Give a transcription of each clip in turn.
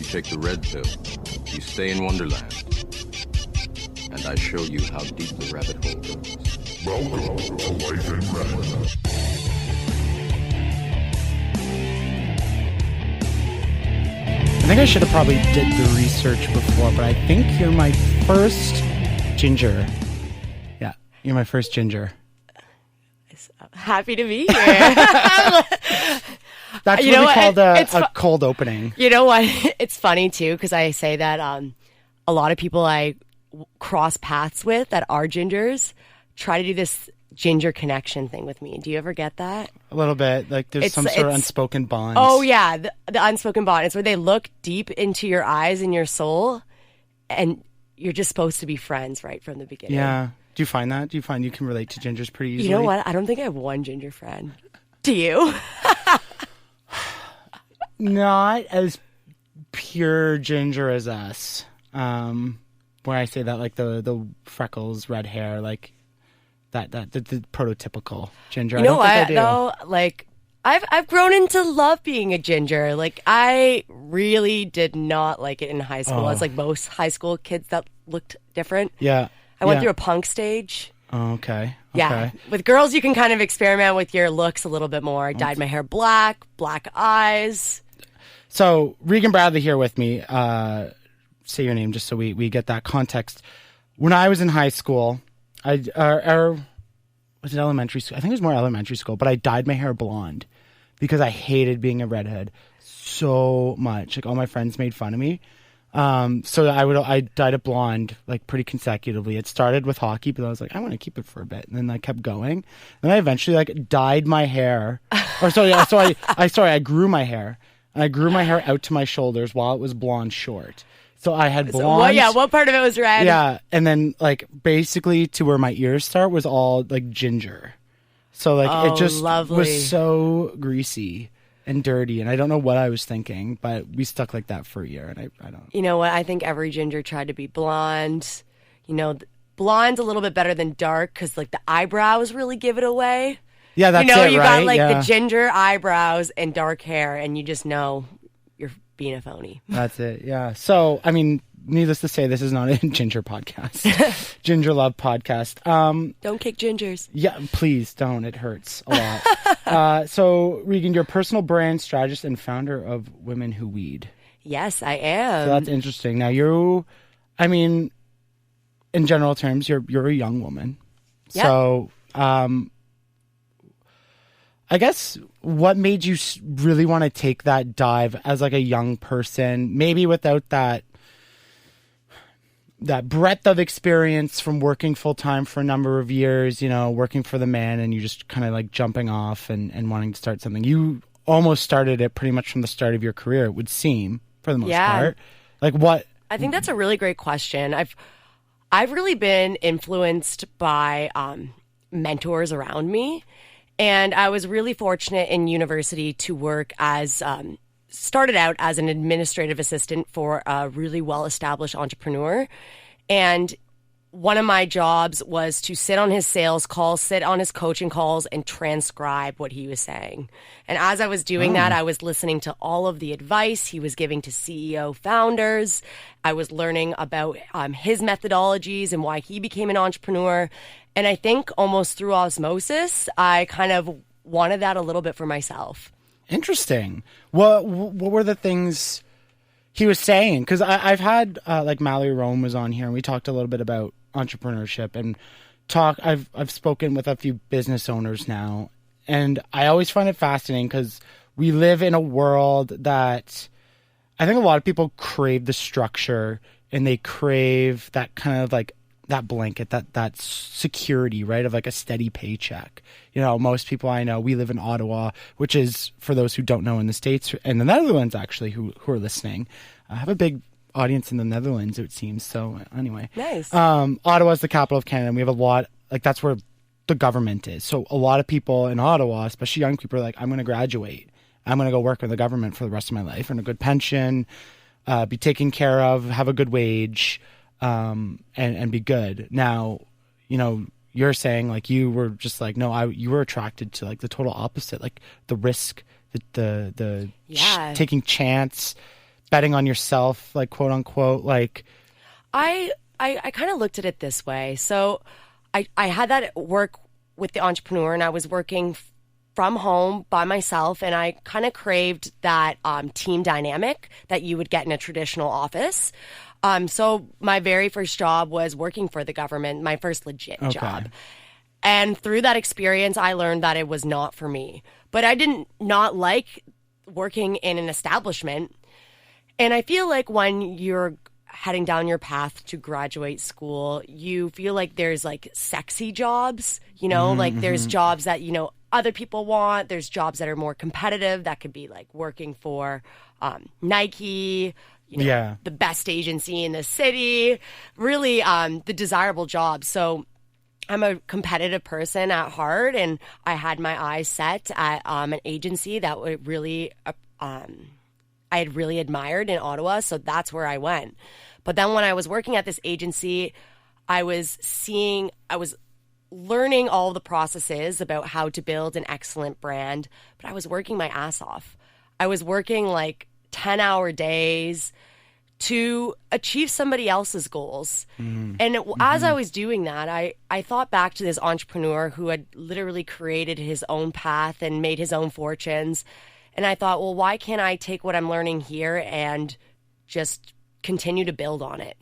take the red pill, you stay in Wonderland. And I show you how deep the rabbit hole goes. Welcome to Life in Red. I think I should have probably did the research before, but I think you're my first ginger. Yeah, you're my first ginger. Happy to be here. That's what we called a cold opening. You know what? It's funny, too, because I say that a lot of people I cross paths with that are gingers try to do this ginger connection thing with me. Do you ever get that? A little bit. Like there's some sort of unspoken bond. Oh, yeah. The unspoken bond. It's where they look deep into your eyes and your soul, and you're just supposed to be friends right from the beginning. Yeah. Do you find that? Do you find you can relate to gingers pretty easily? You know what? I don't think I have one ginger friend. Do you? Not as pure ginger as us. Where I say that, like the freckles, red hair, like the prototypical ginger. You know what? Though, like I've grown into love being a ginger. Like I really did not like it in high school. I was like most high school kids that looked different. Yeah. I went through a punk stage. Oh, okay. Yeah. With girls, you can kind of experiment with your looks a little bit more. I dyed my hair black eyes. So Reagan Bradley here with me. Say your name just so we get that context. When I was in high school, was it elementary school? I think it was more elementary school, but I dyed my hair blonde because I hated being a redhead so much. Like all my friends made fun of me. So I dyed it blonde like pretty consecutively. It started with hockey, but I was like, I want to keep it for a bit, and then I kept going. Then I eventually like dyed my hair, I grew my hair, and I grew my hair out to my shoulders while it was blonde short. So I had blonde. What part of it was red? Yeah, and then like basically to where my ears start was all like ginger. So like it just was so greasy and dirty, and I don't know what I was thinking, but we stuck like that for a year, and I don't. You know what? I think every ginger tried to be blonde. You know, blonde's a little bit better than dark because like the eyebrows really give it away. Yeah, that's it, you got like the ginger eyebrows and dark hair, and you just know you're being a phony. That's it. Yeah. So I mean, needless to say, this is not a ginger podcast, ginger love podcast. Don't kick gingers. Yeah, please don't. It hurts a lot. So Reagan, you're a personal brand strategist and founder of Women Who Weed. Yes, I am. So that's interesting. Now in general terms, you're a young woman. Yep. So, I guess what made you really want to take that dive as like a young person, maybe without that breadth of experience from working full time for a number of years, working for the man, and you just kind of like jumping off and wanting to start something. You almost started it pretty much from the start of your career, it would seem, for the most part. Like what? I think that's a really great question. I've really been influenced by mentors around me. And I was really fortunate in university to work started out as an administrative assistant for a really well-established entrepreneur. And one of my jobs was to sit on his sales calls, sit on his coaching calls, and transcribe what he was saying. And as I was doing that, I was listening to all of the advice he was giving to CEO founders. I was learning about his methodologies and why he became an entrepreneur. And I think almost through osmosis, I kind of wanted that a little bit for myself. Interesting. What were the things he was saying? Because I've had like Mallory Rome was on here, and we talked a little bit about entrepreneurship and I've spoken with a few business owners now, and I always find it fascinating because we live in a world that I think a lot of people crave the structure, and they crave that kind of like that blanket, that security, right, of like a steady paycheck. Most people I know, we live in Ottawa, which is, for those who don't know, in the States and the Netherlands, actually, who are listening. I have a big audience in the Netherlands, it seems. So anyway. Nice. Ottawa is the capital of Canada, and we have a lot, like that's where the government is. So a lot of people in Ottawa, especially young people, are like, I'm going to graduate. I'm going to go work with the government for the rest of my life, earn a good pension, be taken care of, have a good wage, and be good. Now, you're saying like you were just like, no, you were attracted to like the total opposite, like the risk, the taking chance, betting on yourself, like quote unquote, like I kind of looked at it this way. So I had that work with the entrepreneur, and I was working from home by myself, and I kind of craved that team dynamic that you would get in a traditional office. So my very first job was working for the government, my first legit job. And through that experience, I learned that it was not for me. But I didn't not like working in an establishment. And I feel like when you're heading down your path to graduate school, you feel like there's like sexy jobs, you know, like there's jobs that, you know, other people want. There's jobs that are more competitive. That could be like working for Nike, you know, the best agency in the city, really the desirable jobs. So I'm a competitive person at heart, and I had my eyes set at an agency that would really I had really admired in Ottawa, so that's where I went. But then when I was working at this agency, I was learning all the processes about how to build an excellent brand, but I was working my ass off. I was working like 10-hour days to achieve somebody else's goals. And as I was doing that, I thought back to this entrepreneur who had literally created his own path and made his own fortunes. And I thought, well, why can't I take what I'm learning here and just continue to build on it?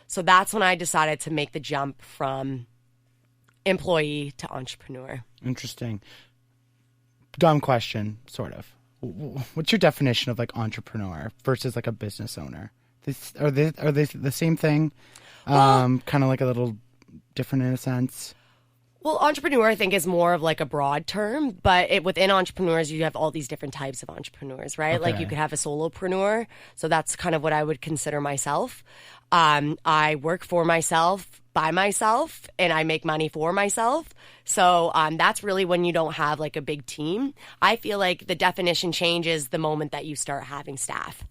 So that's when I decided to make the jump from employee to entrepreneur. Interesting. Dumb question, sort of. What's your definition of like entrepreneur versus like a business owner? Are they the same thing? Kind of like a little different in a sense. Well, entrepreneur, I think, is more of like a broad term, but within entrepreneurs, you have all these different types of entrepreneurs, right? Okay. Like you could have a solopreneur. So that's kind of what I would consider myself. I work for myself, by myself, and I make money for myself. So that's really when you don't have like a big team. I feel like the definition changes the moment that you start having staff.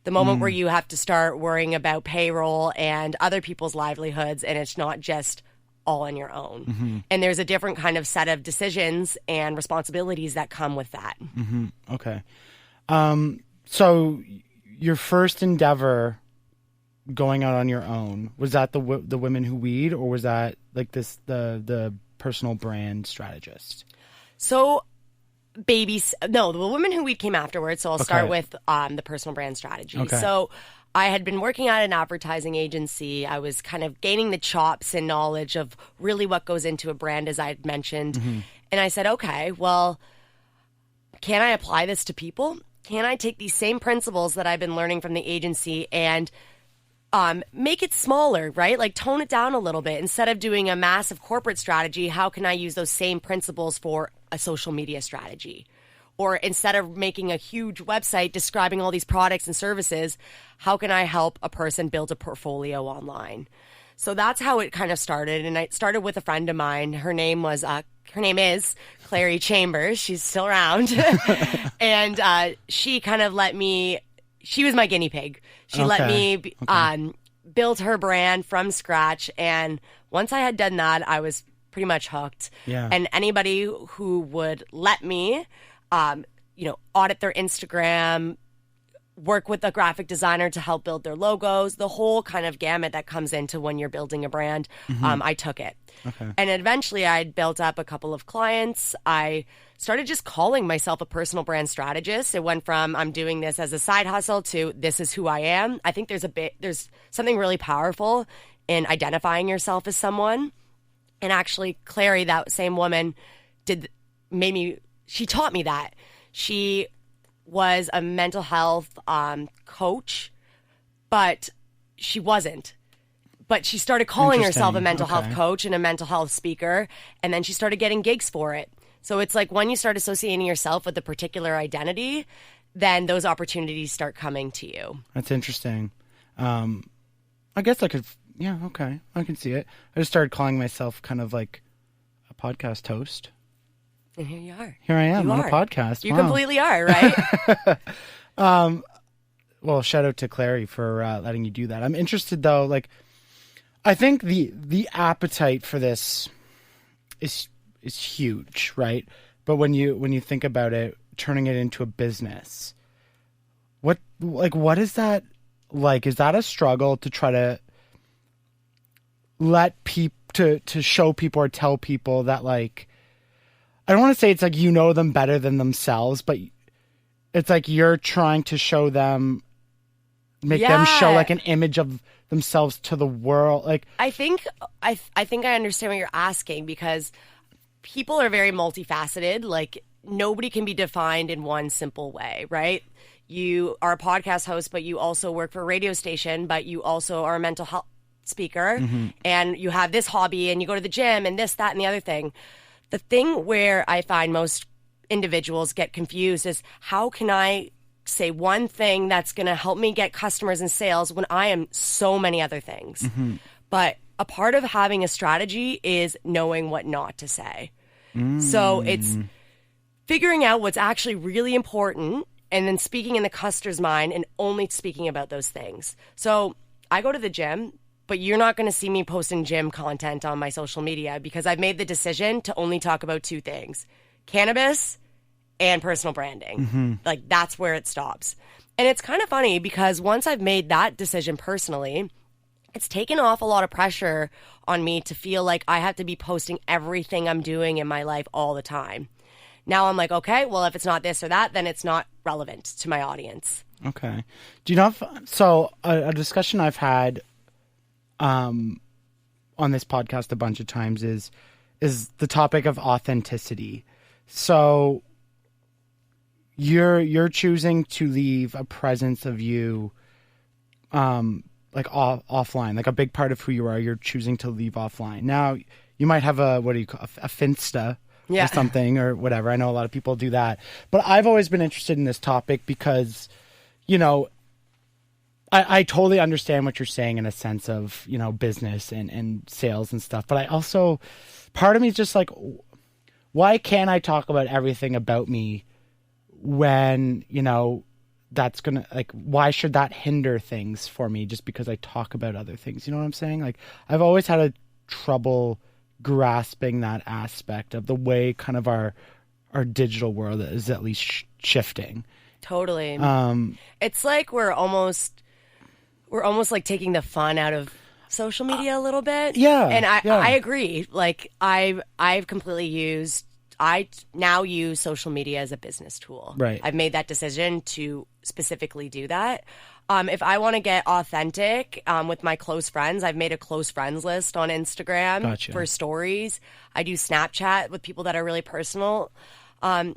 The moment where you have to start worrying about payroll and other people's livelihoods, and it's not just all on your own. And there's a different kind of set of decisions and responsibilities that come with that. Okay. So your first endeavor going out on your own, was that the Women Who Weed, or was that like the personal brand strategist? So the Women Who Weed came afterwards. So I'll start with the personal brand strategy. Okay. So I had been working at an advertising agency. I was kind of gaining the chops and knowledge of really what goes into a brand, as I had mentioned. And I said, okay, well, can I apply this to people? Can I take these same principles that I've been learning from the agency and make it smaller, right? Like tone it down a little bit. Instead of doing a massive corporate strategy, how can I use those same principles for a social media strategy? Or instead of making a huge website describing all these products and services, how can I help a person build a portfolio online? So that's how it kind of started. And it started with a friend of mine. Her name is Clary Chambers. She's still around. And she kind of she was my guinea pig. She let me build her brand from scratch. And once I had done that, I was pretty much hooked. Yeah. And anybody who would let me audit their Instagram, work with a graphic designer to help build their logos, the whole kind of gamut that comes into when you're building a brand, I took it. Okay. And eventually I'd built up a couple of clients. I started just calling myself a personal brand strategist. It went from I'm doing this as a side hustle to this is who I am. I think there's something really powerful in identifying yourself as someone. And actually, Clary, that same woman, she taught me that. She was a mental health coach, but she wasn't. But she started calling herself a mental health coach and a mental health speaker, and then she started getting gigs for it. So it's like when you start associating yourself with a particular identity, then those opportunities start coming to you. That's interesting. I guess I could, I can see it. I just started calling myself kind of like a podcast host. And here you are. Here I am on a podcast. You completely are, right? Well, shout out to Clary for letting you do that. I'm interested though, like, I think the appetite for this is huge, right? But when you think about it, turning it into a business, what like, what is that like? Is that a struggle to try to let people, to show people or tell people that, like, I don't want to say it's like you know them better than themselves, but it's like you're trying to show them, make them show like an image of themselves to the world. Like, I think I understand what you're asking, because people are very multifaceted. Like, nobody can be defined in one simple way, right? You are a podcast host, but you also work for a radio station, but you also are a mental health speaker, and you have this hobby, and you go to the gym, and this, that, and the other thing. The thing where I find most individuals get confused is, how can I say one thing that's going to help me get customers and sales when I am so many other things? But a part of having a strategy is knowing what not to say. So it's figuring out what's actually really important, and then speaking in the customer's mind and only speaking about those things. So I go to the gym, but you're not going to see me posting gym content on my social media, because I've made the decision to only talk about two things: cannabis and personal branding. Like, that's where it stops. And it's kind of funny, because once I've made that decision personally, it's taken off a lot of pressure on me to feel like I have to be posting everything I'm doing in my life all the time. Now I'm like, okay, well, if it's not this or that, then it's not relevant to my audience. okay. Do you know if, so a discussion I've had on this podcast a bunch of times is the topic of authenticity. So you're choosing to leave a presence of you, like offline, like a big part of who you are. You're choosing to leave offline. Now you might have a, what do you call, a Finsta or something or whatever. I know a lot of people do that, but I've always been interested in this topic because, you know, I totally understand what you're saying in a sense of, you know, business and sales and stuff. But I also, part of me is just like, why can't I talk about everything about me when, you know, that's going to, like, why should that hinder things for me just because I talk about other things? You know what I'm saying? Like, I've always had a trouble grasping that aspect of the way kind of our digital world is at least shifting. Totally. It's like we're almost like taking the fun out of social media a little bit. Yeah. And I agree. Like, I now use social media as a business tool. Right. I've made that decision to specifically do that. If I want to get authentic with my close friends, I've made a close friends list on Instagram for stories. I do Snapchat with people that are really personal, that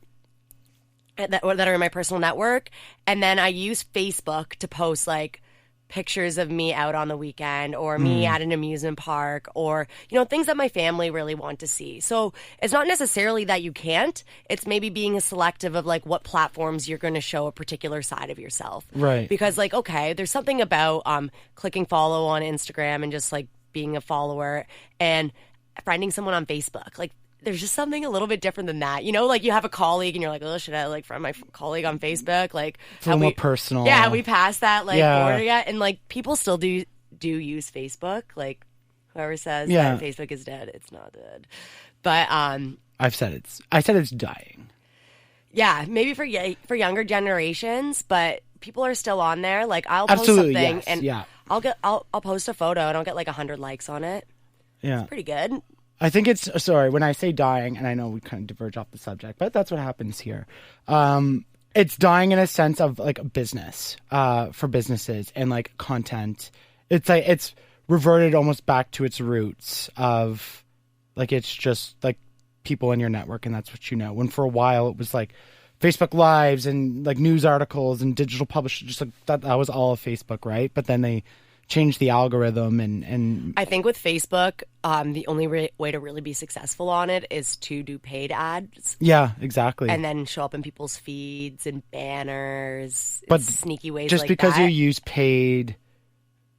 are in my personal network. And then I use Facebook to post, like, pictures of me out on the weekend, or me at an amusement park, or, you know, things that my family really want to see. So it's not necessarily that you can't. It's maybe being selective of, like, what platforms you're going to show a particular side of yourself. Right. Because, like, okay, there's something about clicking follow on Instagram and just, like, being a follower and friending someone on Facebook. Like, there's just something a little bit different than that. You know, like, you have a colleague and you're like, oh, should I, like, friend my colleague on Facebook? Like, it's a little more personal. Yeah, have we passed that, like, border yet? And, like, people still do use Facebook. Like, whoever says that Facebook is dead, it's not dead. But I said it's dying. Yeah, maybe for younger generations, but people are still on there. Like, I'll post something and I'll post a photo and I'll get like 100 likes on it. Yeah, it's pretty good. I think it's, sorry, when I say dying, and I know we kind of diverge off the subject, but that's what happens here. It's dying in a sense of, like, a business, for businesses and, like, content. It's like, it's reverted almost back to its roots of, like, it's just like people in your network and that's what you know. When for a while it was like Facebook Lives and, like, news articles and digital publishing, just like that was all of Facebook, right? But then they change the algorithm and I think with Facebook, the only way to really be successful on it is to do paid ads. Yeah, exactly. And then show up in people's feeds and banners, but sneaky ways just like because that. you use paid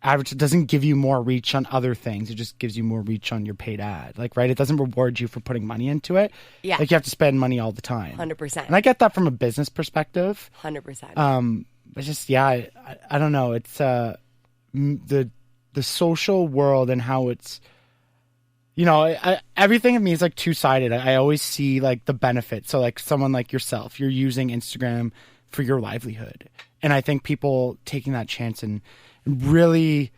advertising doesn't give you more reach on other things. It just gives you more reach on your paid ad. Like, right? It doesn't reward you for putting money into it. Yeah. Like, you have to spend money all the time. 100%. And I get that from a business perspective. 100%. But just, yeah, I don't know. It's the social world and how it's, you know, everything in me is like two-sided. I always see, like, the benefit. So, like, someone like yourself, you're using Instagram for your livelihood And I think people taking that chance and really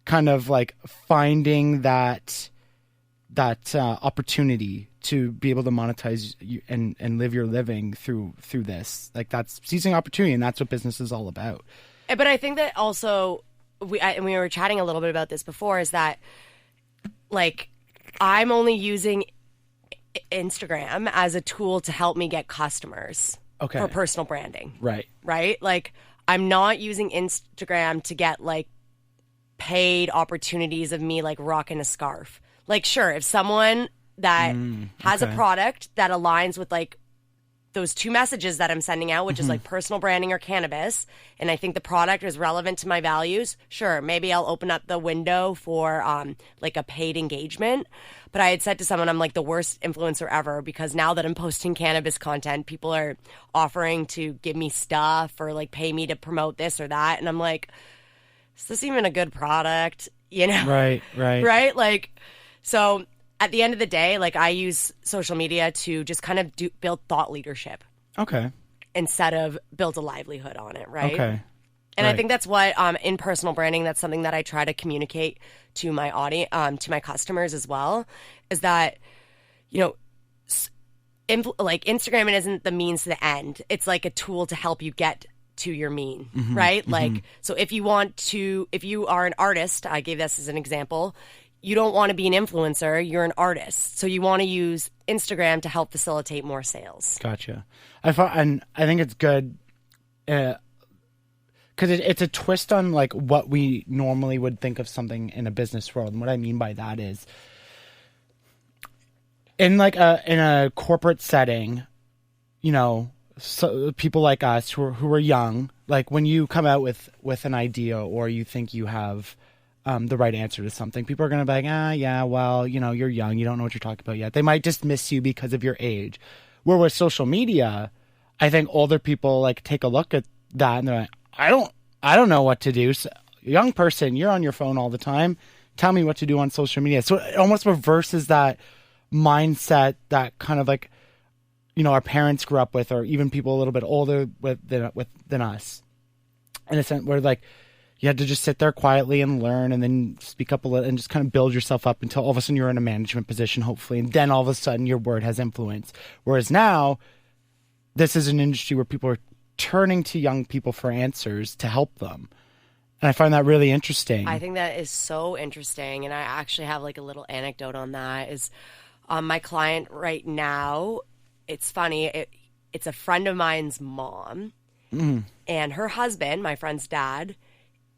kind of like finding that opportunity to be able to monetize and live your living through this, like that's seizing opportunity, and that's what business is all about. But I think that also we were chatting a little bit about this before, is that like I'm only using Instagram as a tool to help me get customers for personal branding. Right. Like I'm not using Instagram to get like paid opportunities of me like rocking a scarf. Like, sure, if someone that has a product that aligns with like those two messages that I'm sending out, which is like personal branding or cannabis, and I think the product is relevant to my values, sure, maybe I'll open up the window for like a paid engagement. But I had said to someone, I'm like the worst influencer ever, because now that I'm posting cannabis content, people are offering to give me stuff or like pay me to promote this or that. And I'm like, is this even a good product? You know? Right? Like, so at the end of the day, like I use social media to just kind of build thought leadership. Okay. Instead of build a livelihood on it, right? Okay. And I think that's what in personal branding, that's something that I try to communicate to my audience, to my customers as well, is that, you know, like Instagram isn't the means to the end. It's like a tool to help you get to your mean, right? Like, so if you are an artist, I gave this as an example, you don't want to be an influencer, you're an artist. So you want to use Instagram to help facilitate more sales. Gotcha. I think it's good because it's a twist on like what we normally would think of something in a business world. And what I mean by that is in a corporate setting, you know, so people like us who are young, like when you come out with an idea or you think you have the right answer to something, people are going to be like, yeah, well, you know, you're young, you don't know what you're talking about yet. They might dismiss you because of your age. Where with social media, I think older people like take a look at that and they're like, I don't know what to do. So, young person, you're on your phone all the time. Tell me what to do on social media. So it almost reverses that mindset that kind of like, you know, our parents grew up with, or even people a little bit older than us. In a sense, where like you had to just sit there quietly and learn, and then speak up a little, and just kind of build yourself up until all of a sudden you're in a management position, hopefully, and then all of a sudden your word has influence. Whereas now, this is an industry where people are turning to young people for answers to help them. And I find that really interesting. I think that is so interesting. And I actually have like a little anecdote on that. Is my client right now, it's funny, it's a friend of mine's mom, and her husband, my friend's dad,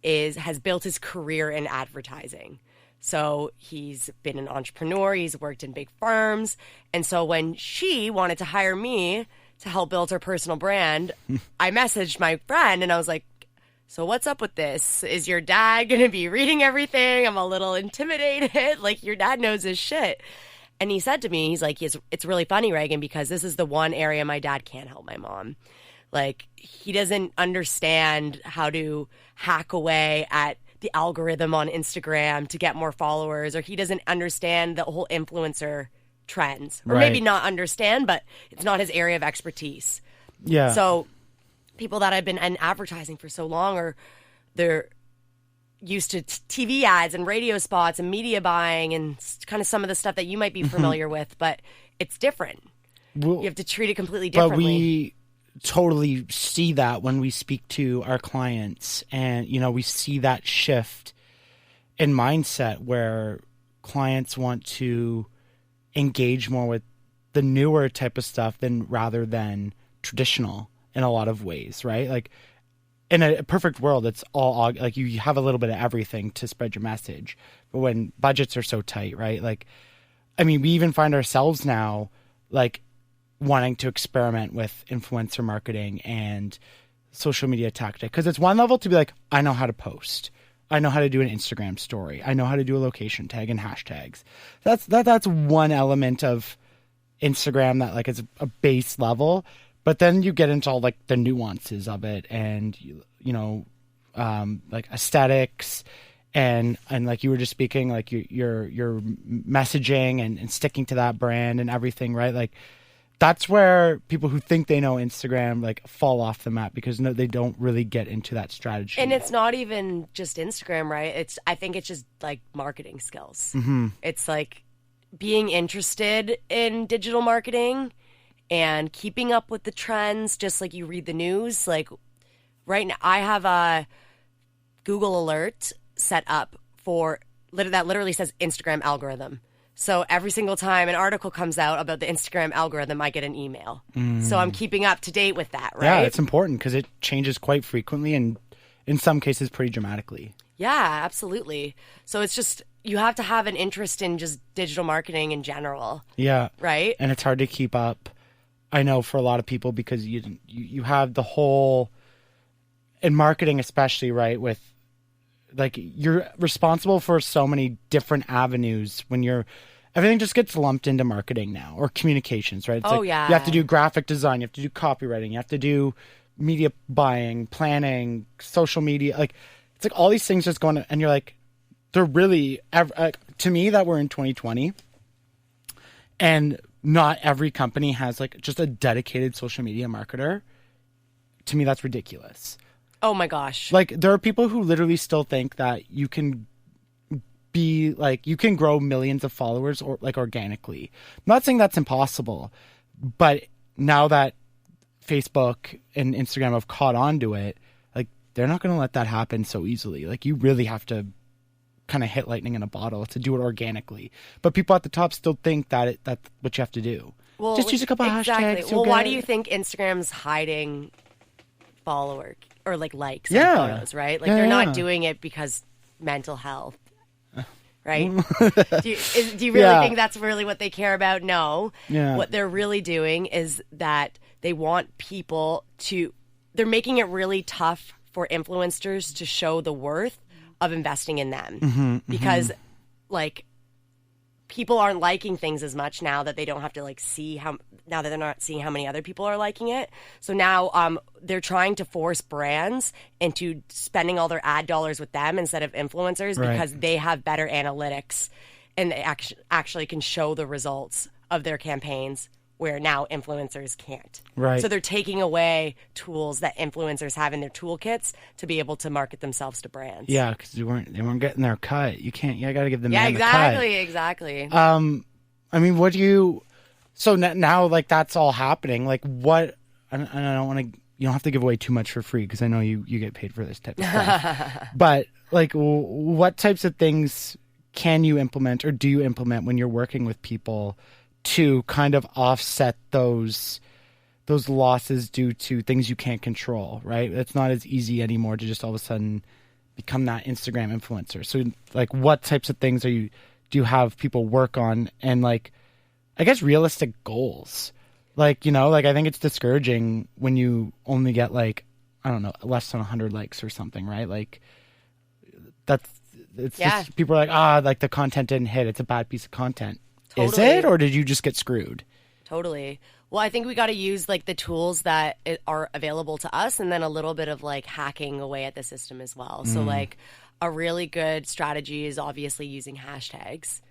has built his career in advertising. So he's been an entrepreneur, he's worked in big firms. And so when she wanted to hire me to help build her personal brand, I messaged my friend and I was like, so what's up with this? Is your dad going to be reading everything? I'm a little intimidated. Like, your dad knows his shit. And he said to me, he's like, it's really funny, Reagan, because this is the one area my dad can't help my mom. Like, he doesn't understand how to hack away at the algorithm on Instagram to get more followers, or he doesn't understand the whole influencer trends. Or maybe not understand, but it's not his area of expertise. Yeah. So people that have been in advertising for so long, they're used to TV ads and radio spots and media buying and kind of some of the stuff that you might be familiar with, but it's different. Well, you have to treat it completely differently. But we totally see that when we speak to our clients, and, you know, we see that shift in mindset where clients want to engage more with the newer type of stuff rather than traditional in a lot of ways, right? Like, in a perfect world, it's all like you have a little bit of everything to spread your message. But when budgets are so tight, right? Like, I mean, we even find ourselves now like wanting to experiment with influencer marketing and social media tactic, because it's one level to be like, I know how to post, I know how to do an Instagram story, I know how to do a location tag and hashtags. That's one element of Instagram that like is a base level. But then you get into all like the nuances of it, and you know, like aesthetics, and like you were just speaking, like your messaging and sticking to that brand and everything, right? Like that's where people who think they know Instagram like fall off the map because they don't really get into that strategy. And it's not even just Instagram, right? I think it's just like marketing skills. It's like being interested in digital marketing and keeping up with the trends, just like you read the news. Like right now, I have a Google alert set up for that literally says Instagram algorithm. So every single time an article comes out about the Instagram algorithm, I get an email. So I'm keeping up to date with that, right? Yeah, it's important because it changes quite frequently and in some cases pretty dramatically. Yeah, absolutely. So it's just, you have to have an interest in just digital marketing in general. Yeah. Right? And it's hard to keep up, I know, for a lot of people because you have the whole, in marketing especially, right, with like you're responsible for so many different avenues when everything just gets lumped into marketing now or communications, right? It's you have to do graphic design, you have to do copywriting, you have to do media buying, planning, social media. Like it's like all these things just going, and you're like, they're really, to me that we're in 2020 and not every company has like just a dedicated social media marketer. To me, that's ridiculous. Oh my gosh. Like there are people who literally still think that you can be like, you can grow millions of followers or like organically. I'm not saying that's impossible, but now that Facebook and Instagram have caught on to it, like they're not going to let that happen so easily. Like you really have to kind of hit lightning in a bottle to do it organically. But people at the top still think that that's what you have to do. Well, just use a couple hashtags. Well, why do you think Instagram's hiding follower or like likes and photos, right? Like they're not doing it because mental health, right? do you really think that's really what they care about? No. Yeah. What they're really doing is that they want people they're making it really tough for influencers to show the worth of investing in them because like people aren't liking things as much now that they don't have to like now that they're not seeing how many other people are liking it. So now they're trying to force brands into spending all their ad dollars with them instead of influencers because they have better analytics and they actually can show the results of their campaigns where now influencers can't. Right. So they're taking away tools that influencers have in their toolkits to be able to market themselves to brands. Yeah, because they weren't getting their cut. You got to give them the cut. Exactly. I mean, so now like that's all happening. Like what? And I don't want to. You don't have to give away too much for free because I know you get paid for this type of stuff. But like, what types of things can you implement or do you implement when you're working with people to kind of offset those losses due to things you can't control, right? It's not as easy anymore to just all of a sudden become that Instagram influencer. So like what types of things do you have people work on and like, I guess realistic goals? Like, like I think it's discouraging when you only get like, I don't know, less than 100 likes or something, right? Like just, people are like, like the content didn't hit. It's a bad piece of content. Totally. Is it, or did you just get screwed? Totally. Well, I think we got to use like the tools that are available to us and then a little bit of like hacking away at the system as well. So like a really good strategy is obviously using hashtags.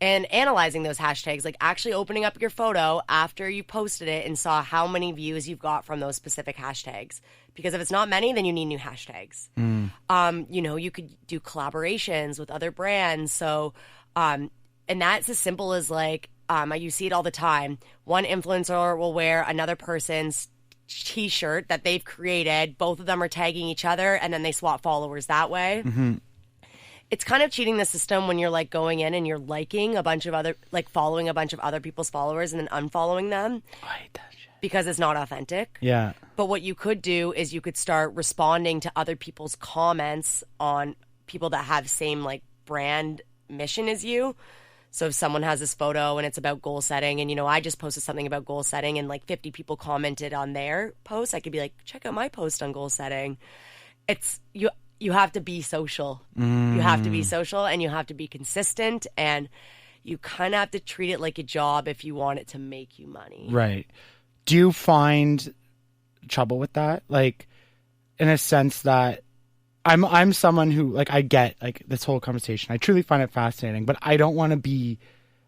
And analyzing those hashtags, like actually opening up your photo after you posted it and saw how many views you've got from those specific hashtags. Because if it's not many, then you need new hashtags. You could do collaborations with other brands. So, and that's as simple as like, you see it all the time. One influencer will wear another person's t-shirt that they've created. Both of them are tagging each other and then they swap followers that way. It's kind of cheating the system when you're like going in and you're liking a bunch of other, like following a bunch of other people's followers and then unfollowing them. I hate that shit. Because it's not authentic. Yeah. But what you could do is you could start responding to other people's comments on people that have same like brand mission as you. So if someone has this photo and it's about goal setting and, I just posted something about goal setting and like 50 people commented on their post, I could be like, check out my post on goal setting. It's, you have to be social. You have to be social and you have to be consistent and you kind of have to treat it like a job if you want it to make you money. Right. Do you find trouble with that? Like in a sense that I'm someone who like I get like this whole conversation. I truly find it fascinating, but I don't want to be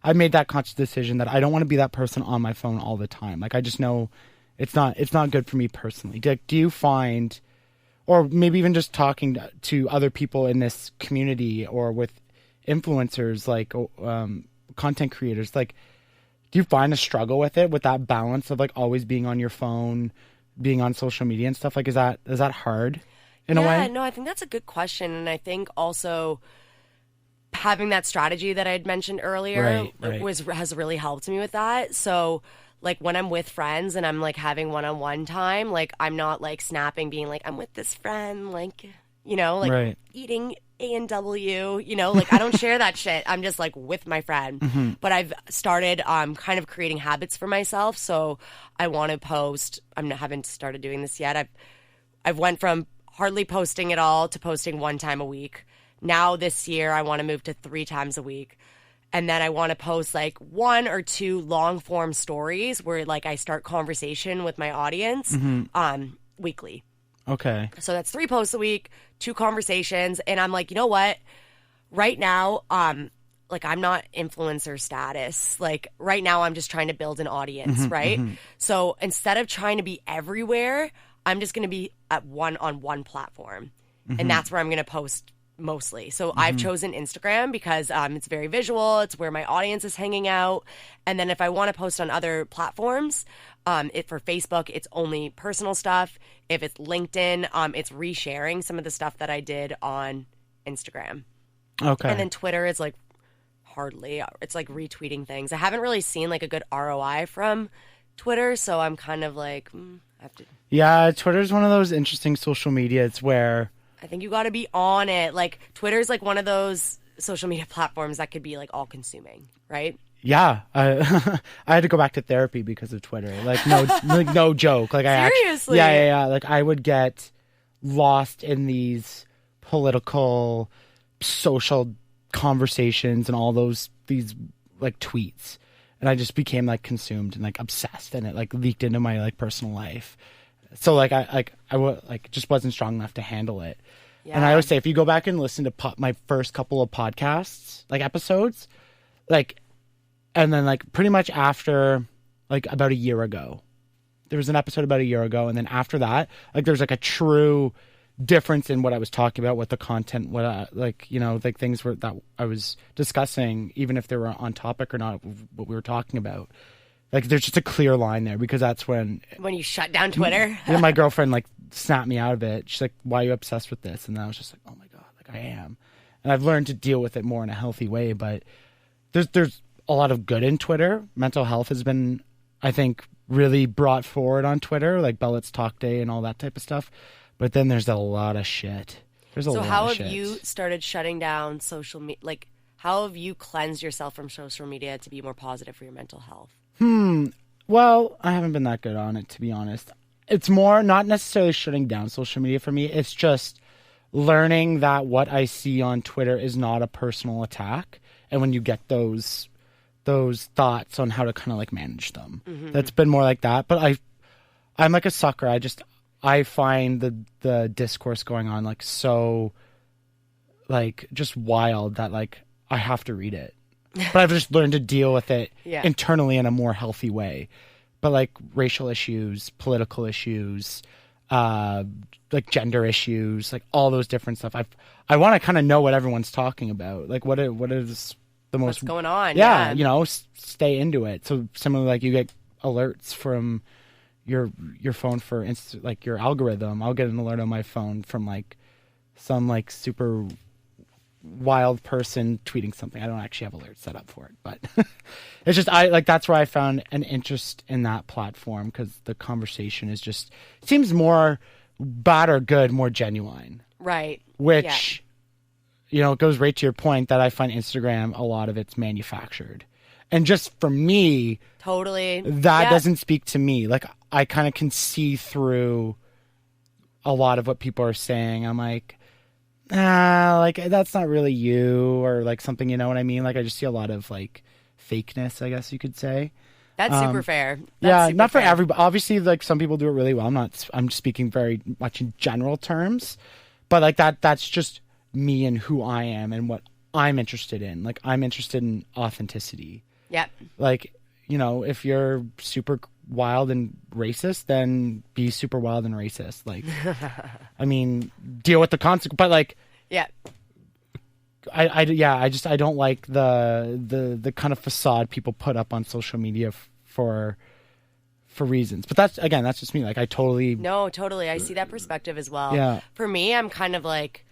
I made that conscious decision that I don't want to be that person on my phone all the time. Like, I just know it's not good for me personally. Do you find, or maybe even just talking to other people in this community or with influencers, like content creators, like, do you find a struggle with it, with that balance of like always being on your phone, being on social media and stuff? Like, is that hard in a way? Yeah, no, I think that's a good question. And I think also having that strategy that I had mentioned earlier has really helped me with that. So like when I'm with friends and I'm like having one-on-one time, like I'm not like snapping, being like, I'm with this friend, like, you know, like eating A&W, you know, like I don't share that shit. I'm just like with my friend. But I've started kind of creating habits for myself. So I want to post. Haven't started doing this yet. I've went from hardly posting at all to posting 1 time a week. Now this year I want to move to 3 times a week. And then I want to post like 1 or 2 long form stories where like I start conversation with my audience weekly. Okay. So that's 3 posts a week, 2 conversations. And I'm like, you know what? Right now, like I'm not influencer status. Like right now I'm just trying to build an audience, right? So instead of trying to be everywhere, I'm just going to be on one platform. And that's where I'm going to post mostly. So I've chosen Instagram because it's very visual. It's where my audience is hanging out. And then if I want to post on other platforms, for Facebook, it's only personal stuff. If it's LinkedIn, it's resharing some of the stuff that I did on Instagram. Okay. And then Twitter is like hardly. It's like retweeting things. I haven't really seen like a good ROI from Twitter, so I'm kind of like, I have to. Yeah, Twitter's one of those interesting social media. It's where I think you got to be on it. Like Twitter's like one of those social media platforms that could be like all consuming, right? Yeah, I had to go back to therapy because of Twitter. Like no joke. Like seriously, yeah. Like I would get lost in these political, social conversations and all these like tweets, and I just became like consumed and like obsessed, and it like leaked into my like personal life. So like I just wasn't strong enough to handle it. Yeah. And I always say, if you go back and listen to my first couple of podcasts, like episodes, like. And then, like, pretty much after, like, about a year ago, there was an episode about a year ago. And then after that, like, there's, like, a true difference in what I was talking about, what the content, what, like, you know, like, things were that I was discussing, even if they were on topic or not, what we were talking about. Like, there's just a clear line there because that's when you shut down Twitter. My girlfriend, like, snapped me out of it. She's like, why are you obsessed with this? And I was just like, oh, my God, like, I am. And I've learned to deal with it more in a healthy way. But there's a lot of good in Twitter. Mental health has been, I think, really brought forward on Twitter, like Bellet's Talk Day and all that type of stuff. But then there's a lot of shit. So how have you started shutting down social media? Like, how have you cleansed yourself from social media to be more positive for your mental health? Well, I haven't been that good on it, to be honest. It's more not necessarily shutting down social media for me. It's just learning that what I see on Twitter is not a personal attack. And when you get those thoughts on how to kind of like manage them. That's been more like that. But I'm like a sucker. I find the discourse going on like so like just wild that like I have to read it. But I've just learned to deal with it internally in a more healthy way. But like racial issues, political issues, like gender issues, like all those different stuff. I want to kind of know what everyone's talking about. Like what is what's going on? Yeah, you know, stay into it. So similarly, like you get alerts from your phone for like your algorithm. I'll get an alert on my phone from like some like super wild person tweeting something. I don't actually have alerts set up for it, but it's just that's where I found an interest in that platform because the conversation is just seems more bad or good, more genuine, right? Which. Yeah. You know, it goes right to your point that I find Instagram, a lot of it's manufactured. And just for me, totally, that doesn't speak to me. Like, I kind of can see through a lot of what people are saying. I'm like, like, that's not really you or like something, you know what I mean? Like, I just see a lot of like fakeness, I guess you could say. That's super fair. Not for everybody. Obviously, like some people do it really well. I'm speaking very much in general terms, but like that's just me and who I am and what I'm interested in. Like I'm interested in authenticity. Yeah. Like, you know, if you're super wild and racist, then be super wild and racist. Like, I mean, deal with the consequence. But like, Yeah. I don't like the kind of facade people put up on social media for reasons. But that's just me. Like, I totally. No, totally. I see that perspective as well. Yeah. For me, I'm kind of like,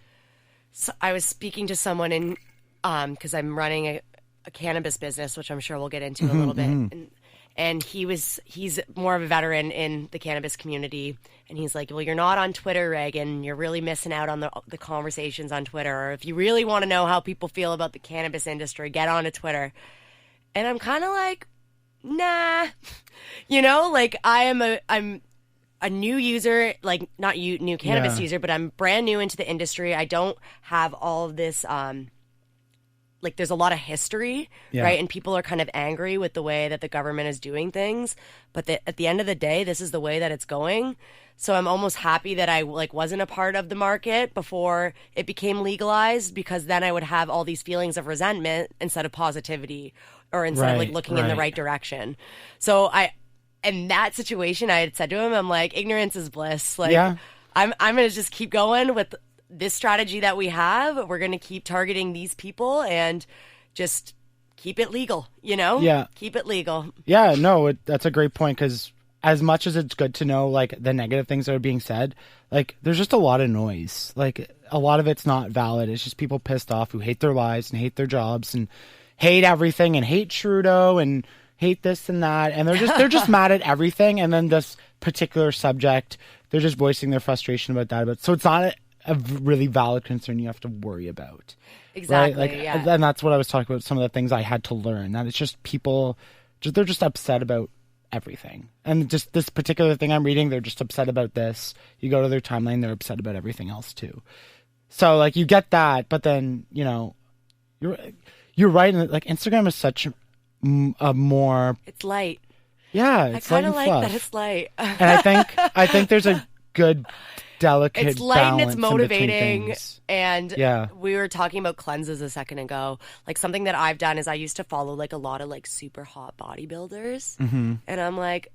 so I was speaking to someone in, because I'm running a cannabis business, which I'm sure we'll get into a little bit. And he's more of a veteran in the cannabis community. And he's like, well, you're not on Twitter, Reagan. You're really missing out on the conversations on Twitter. Or if you really want to know how people feel about the cannabis industry, get onto Twitter. And I'm kind of like, nah, you know, like I'm a new user, like not new cannabis user, but I'm brand new into the industry. I don't have all of this, like there's a lot of history, right? And people are kind of angry with the way that the government is doing things. But at the end of the day, this is the way that it's going. So I'm almost happy that I like wasn't a part of the market before it became legalized, because then I would have all these feelings of resentment instead of positivity, or instead of like looking in the right direction. So in that situation, I had said to him, I'm like, ignorance is bliss. Like, I'm going to just keep going with this strategy that we have. We're going to keep targeting these people and just keep it legal, you know? Yeah. Keep it legal. Yeah, no, that's a great point, because as much as it's good to know, like, the negative things that are being said, like, there's just a lot of noise. Like, a lot of it's not valid. It's just people pissed off who hate their lives and hate their jobs and hate everything and hate Trudeau and hate this and that. And they're just mad at everything. And then this particular subject, they're just voicing their frustration about that. But so it's not a really valid concern you have to worry about. Exactly. Right? Like, and that's what I was talking about, some of the things I had to learn, that it's just people, they're just upset about everything. And just this particular thing I'm reading, they're just upset about this. You go to their timeline, they're upset about everything else too. So like, you get that, but then, you know, you're right. Like, Instagram is such a more, it's light. Yeah, I kind of like that it's light. And I think there's a good, delicate it's light and it's balance motivating. And yeah, we were talking about cleanses a second ago. Like, something that I've done is I used to follow like a lot of like super hot bodybuilders, and I'm like,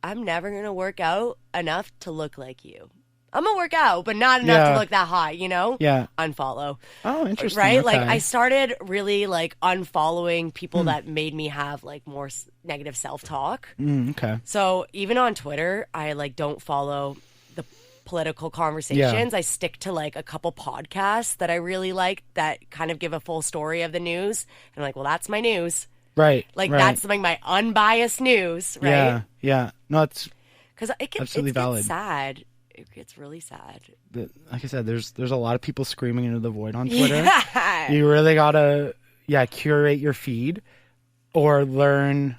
I'm never gonna work out enough to look like you. I'm gonna work out, but not enough to look that hot, you know? Yeah. Unfollow. Oh, interesting. Right? Okay. Like, I started really like unfollowing people that made me have like more negative self-talk. Okay. So even on Twitter, I like don't follow the political conversations. I stick to like a couple podcasts that I really like that kind of give a full story of the news. And I'm like, well, that's my news. Right. Like, that's like my unbiased news, right? Yeah. Yeah. No, it's because it gets valid. sad. It gets really sad. Like I said, there's a lot of people screaming into the void on Twitter. Yeah. You really gotta curate your feed, or learn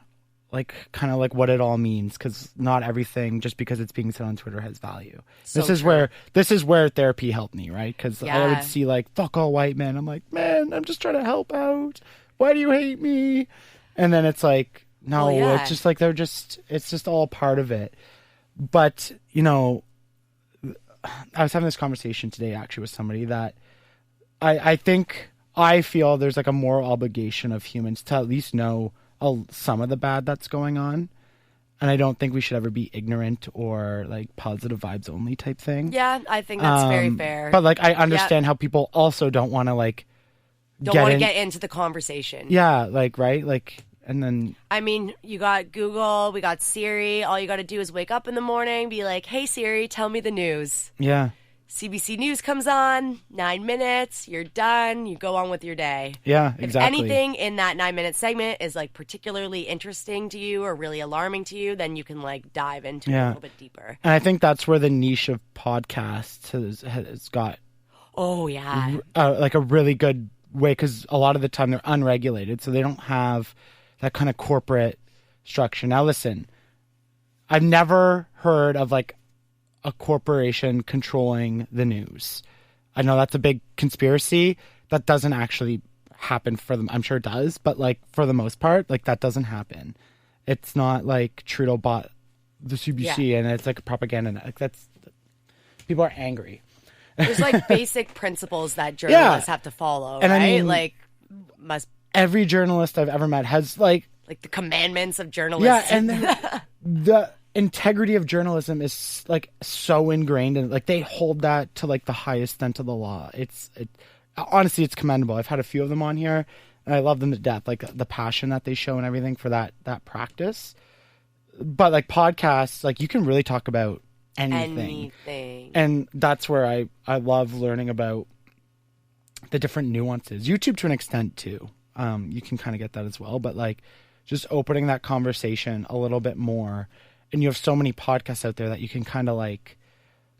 like kind of like what it all means, because not everything just because it's being said on Twitter has value. So this is where therapy helped me, right? Because I would see like, fuck all white men. I'm like, man, I'm just trying to help out. Why do you hate me? And then it's like, no, it's just like it's just all part of it. But, you know, I was having this conversation today actually with somebody that I feel there's like a moral obligation of humans to at least know some of the bad that's going on. And I don't think we should ever be ignorant or like positive vibes only type thing. Yeah, I think that's very fair. But like, I understand how people also don't want to like get into the conversation. Yeah, like, right? Like, and then, I mean, you got Google, we got Siri. All you got to do is wake up in the morning, be like, hey, Siri, tell me the news. Yeah. CBC News comes on, 9 minutes, you're done, you go on with your day. Yeah, exactly. If anything in that 9-minute segment is like particularly interesting to you or really alarming to you, then you can like dive into it a little bit deeper. And I think that's where the niche of podcasts has got. Oh, yeah. Like a really good way, because a lot of the time they're unregulated, so they don't have that kind of corporate structure. Now, listen, I've never heard of like a corporation controlling the news. I know that's a big conspiracy. That doesn't actually happen for them. I'm sure it does, but like for the most part, like that doesn't happen. It's not like Trudeau bought the CBC and it's like propaganda. Like that's, people are angry. There's like basic principles that journalists have to follow, and right? I mean, like, must every journalist I've ever met has like the commandments of journalism. Yeah, and the integrity of journalism is like so ingrained, and like they hold that to like the highest extent of the law. Honestly, it's commendable. I've had a few of them on here, and I love them to death. Like the passion that they show and everything for that practice. But like podcasts, like you can really talk about anything. And that's where I love learning about the different nuances. YouTube to an extent too. You can kind of get that as well, but like just opening that conversation a little bit more. And you have so many podcasts out there that you can kind of like,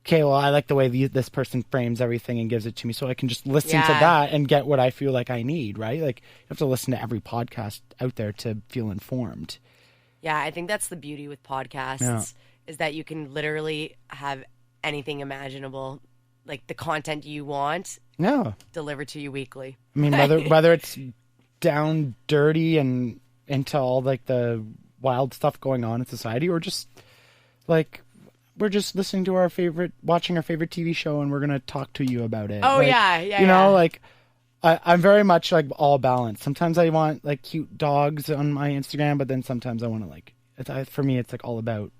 okay, well, I like the way this person frames everything and gives it to me, so I can just listen to that and get what I feel like I need, right? Like you have to listen to every podcast out there to feel informed. Yeah, I think that's the beauty with podcasts is that you can literally have anything imaginable, like the content you want, delivered to you weekly. I mean, whether it's down dirty and into all like the wild stuff going on in society, or just like we're just listening to watching our favorite TV show, and we're gonna talk to you about it. Oh, like, yeah. You know, like I'm very much like all balanced. Sometimes I want like cute dogs on my Instagram, but then sometimes I want to like for me it's like all about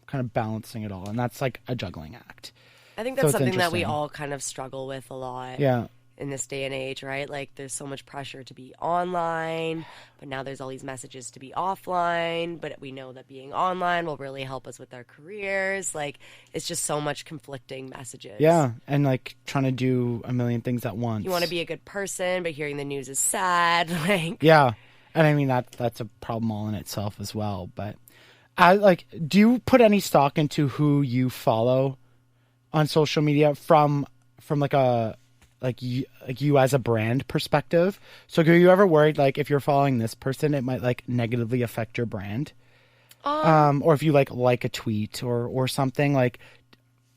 kind of balancing it all, and that's like a juggling act. I think that's something that we all kind of struggle with a lot. Yeah. In this day and age, right? Like there's so much pressure to be online, but now there's all these messages to be offline, but we know that being online will really help us with our careers. Like it's just so much conflicting messages. Yeah, and like trying to do a million things at once. You want to be a good person, but hearing the news is sad. Like yeah, and I mean that's a problem all in itself as well. But do you put any stock into who you follow on social media from like a you as a brand perspective? So are you ever worried like if you're following this person, it might like negatively affect your brand? Or if you like a tweet or something like.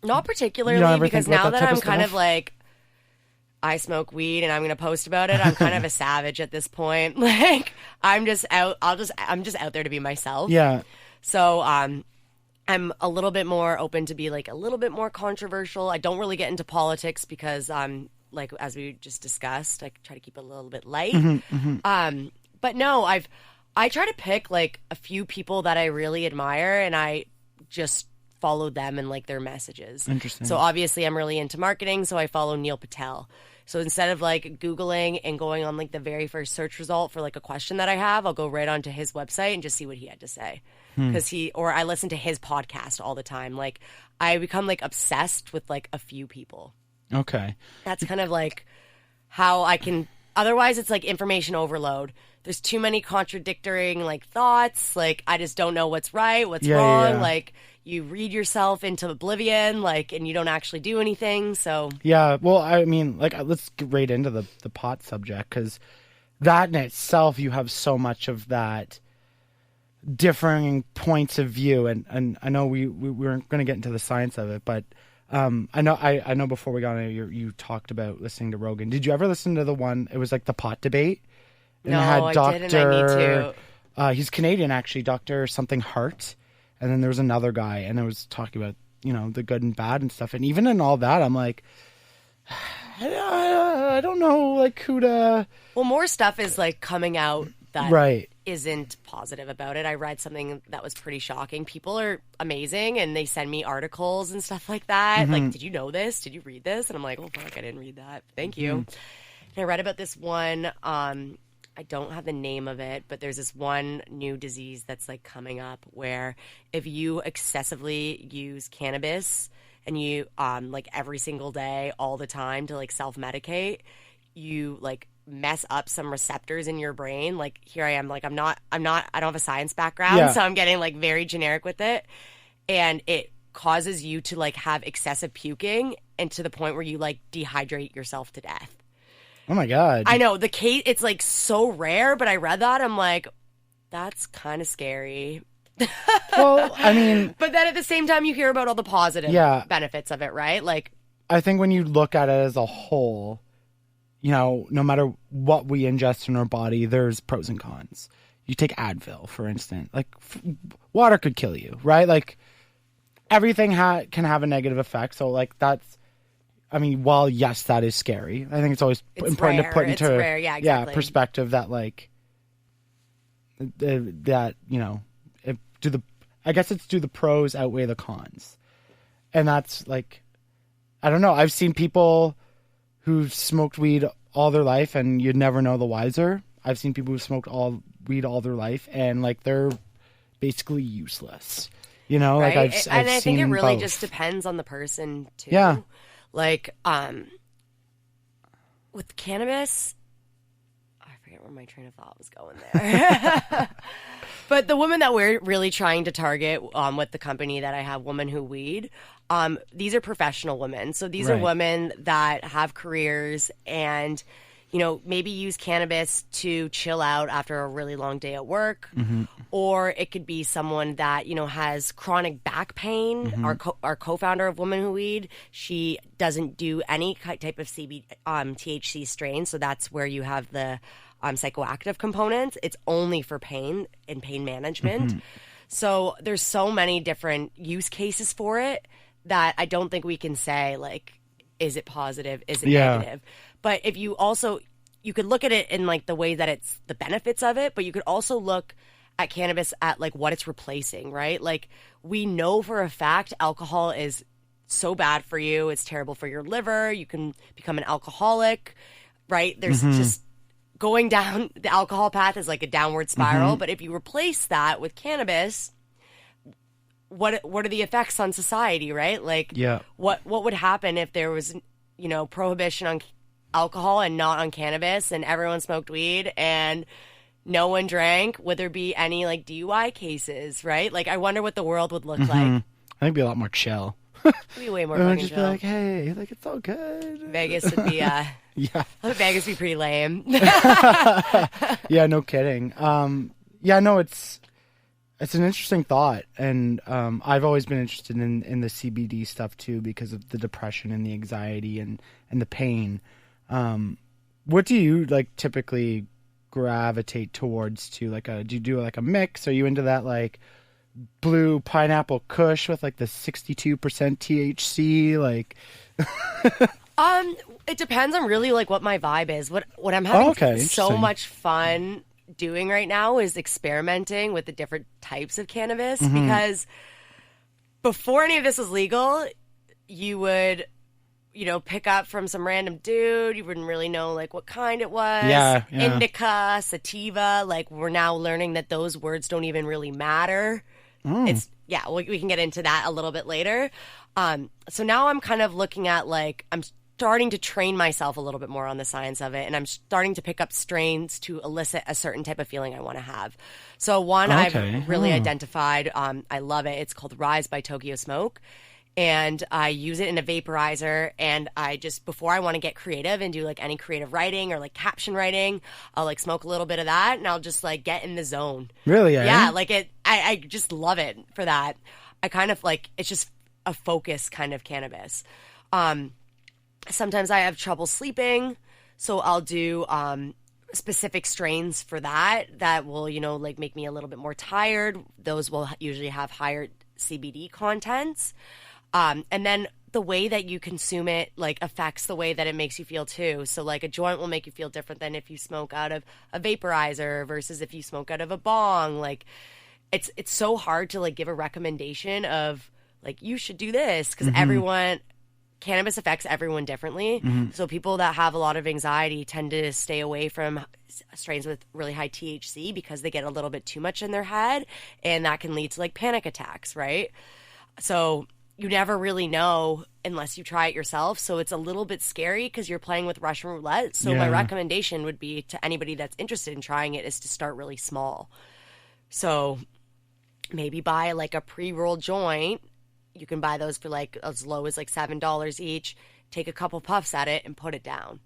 Not particularly, because now that I'm kind of like, I smoke weed and I'm going to post about it, I'm kind of a savage at this point. Like I'm just out there to be myself. Yeah. So, I'm a little bit more open to be like a little bit more controversial. I don't really get into politics because like as we just discussed, I try to keep it a little bit light. But no, I try to pick like a few people that I really admire, and I just follow them and like their messages. Interesting. So obviously I'm really into marketing, so I follow Neil Patel. So instead of like Googling and going on like the very first search result for like a question that I have, I'll go right onto his website and just see what he had to say. Because I listen to his podcast all the time. Like I become like obsessed with like a few people. Okay. That's kind of like how I can, otherwise it's like information overload. There's too many contradicting like thoughts. Like I just don't know what's right, what's wrong. Yeah. Like you read yourself into oblivion, like, and you don't actually do anything. So yeah, well, I mean, like let's get right into the pot subject, because that in itself, you have so much of that differing points of view, and I know we weren't going to get into the science of it, but I know before we got in, you talked about listening to Rogan. Did you ever listen to the one? It was like the pot debate. And no, I didn't. I need to. He's Canadian, actually, Dr. something Hart. And then there was another guy, and it was talking about, the good and bad and stuff. And even in all that, I'm like, I don't know, like, who to... Well, more stuff is, like, coming out that isn't positive about it. I read something that was pretty shocking. People are amazing, and they send me articles and stuff like that. Like, did you know this? Did you read this? And I'm like, oh, fuck, I didn't read that. Thank you. And I read about this one... I don't have the name of it, but there's this one new disease that's like coming up where if you excessively use cannabis and you like every single day, all the time to like self-medicate, you like mess up some receptors in your brain. Like here I am, like I don't have a science background, so I'm getting like very generic with it. And it causes you to like have excessive puking and to the point where you like dehydrate yourself to death. Oh my God. I know, the case, it's like so rare, but I read that, I'm like, that's kind of scary. Well, I mean... But then at the same time, you hear about all the positive benefits of it, right? Like, I think when you look at it as a whole, no matter what we ingest in our body, there's pros and cons. You take Advil, for instance. Like, water could kill you, right? Like, everything can have a negative effect, so, like, that's... I mean, while yes, that is scary, I think it's always important rare. to put into It's rare. Yeah, exactly. perspective that like that, you know, do the pros outweigh the cons, and that's like, I don't know. I've seen people who've smoked weed all their life and you'd never know the wiser. I've seen people who smoked weed all their life and like they're basically useless. You know, right? like I've I seen think it really both. just depends on the person too. Yeah. Like with cannabis, I forget where my train of thought was going there. But the women that we're really trying to target with the company that I have, Women Who Weed, these are professional women. So these are Right. women that have careers and, you know, maybe use cannabis to chill out after a really long day at work. Mm-hmm. Or it could be someone that, you know, has chronic back pain. Mm-hmm. Our co-founder of Women Who Weed, she doesn't do any type of THC strain. So that's where you have the psychoactive components. It's only for pain and pain management. Mm-hmm. So there's so many different use cases for it that I don't think we can say, like, is it positive? Is it negative? But if you also, you could look at it in like the way that it's the benefits of it, but you could also look at cannabis at like what it's replacing, right? Like we know for a fact alcohol is so bad for you. It's terrible for your liver. You can become an alcoholic, right? There's just going down the alcohol path is like a downward spiral. But if you replace that with cannabis, what are the effects on society, right? Like what would happen if there was, you know, prohibition on alcohol and not on cannabis and everyone smoked weed and no one drank? Would there be any like DUI cases, right? Like I wonder what the world would look like. I think it'd be a lot more chill. It'd be way more Everyone fucking just chill. be like, hey, like it's all good. Vegas would be Vegas would be pretty lame. Yeah, no kidding. Yeah, no, it's an interesting thought, and I've always been interested in the CBD stuff too because of the depression and the anxiety and the pain. What do you like typically gravitate towards to? Like do you do like a mix? Are you into that like blue pineapple kush with like the 62% THC? Like it depends on really like what my vibe is. What I'm having so interesting. much fun doing right now is experimenting with the different types of cannabis because before any of this was legal, you would, you know, pick up from some random dude. You wouldn't really know like what kind it was. Yeah. Indica, sativa. Like we're now learning that those words don't even really matter. It's we can get into that a little bit later. So now I'm kind of looking at like I'm starting to train myself a little bit more on the science of it, and I'm starting to pick up strains to elicit a certain type of feeling I want to have. So one I've really identified, I love it. It's called Rise by Tokyo Smoke, and I use it in a vaporizer, and I just, before I want to get creative and do like any creative writing or like caption writing, I'll like smoke a little bit of that, and I'll just like get in the zone. really, Yeah, like I just love it for that. I kind of like, it's just a focus kind of cannabis. Sometimes I have trouble sleeping, so I'll do specific strains for that will, you know, like make me a little bit more tired. Those will usually have higher CBD contents. And then the way that you consume it like affects the way that it makes you feel too. So like a joint will make you feel different than if you smoke out of a vaporizer versus if you smoke out of a bong. Like it's so hard to like give a recommendation of like you should do this because cannabis affects everyone differently. So people that have a lot of anxiety tend to stay away from strains with really high THC because they get a little bit too much in their head, and that can lead to like panic attacks, right? So you never really know unless you try it yourself. So it's a little bit scary because you're playing with Russian roulette. So my recommendation would be to anybody that's interested in trying it is to start really small. So maybe buy like a pre-rolled joint. You can buy those for like as low as like $7 each. Take a couple puffs at it and put it down.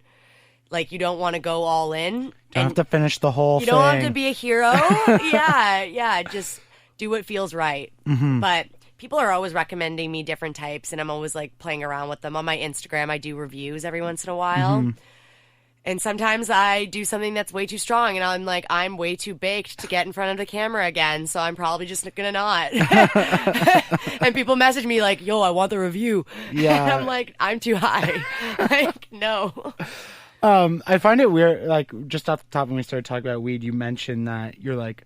Like you don't want to go all in. Don't have to finish the whole thing. You don't have to be a hero. Yeah. Just do what feels right. But people are always recommending me different types, and I'm always like playing around with them. On my Instagram, I do reviews every once in a while. And sometimes I do something that's way too strong, and I'm like, I'm way too baked to get in front of the camera again, so I'm probably just gonna not. And people message me like, yo, I want the review. Yeah. And I'm like, I'm too high. Like, no. I find it weird, like, just off the top when we started talking about weed, you mentioned that you're like,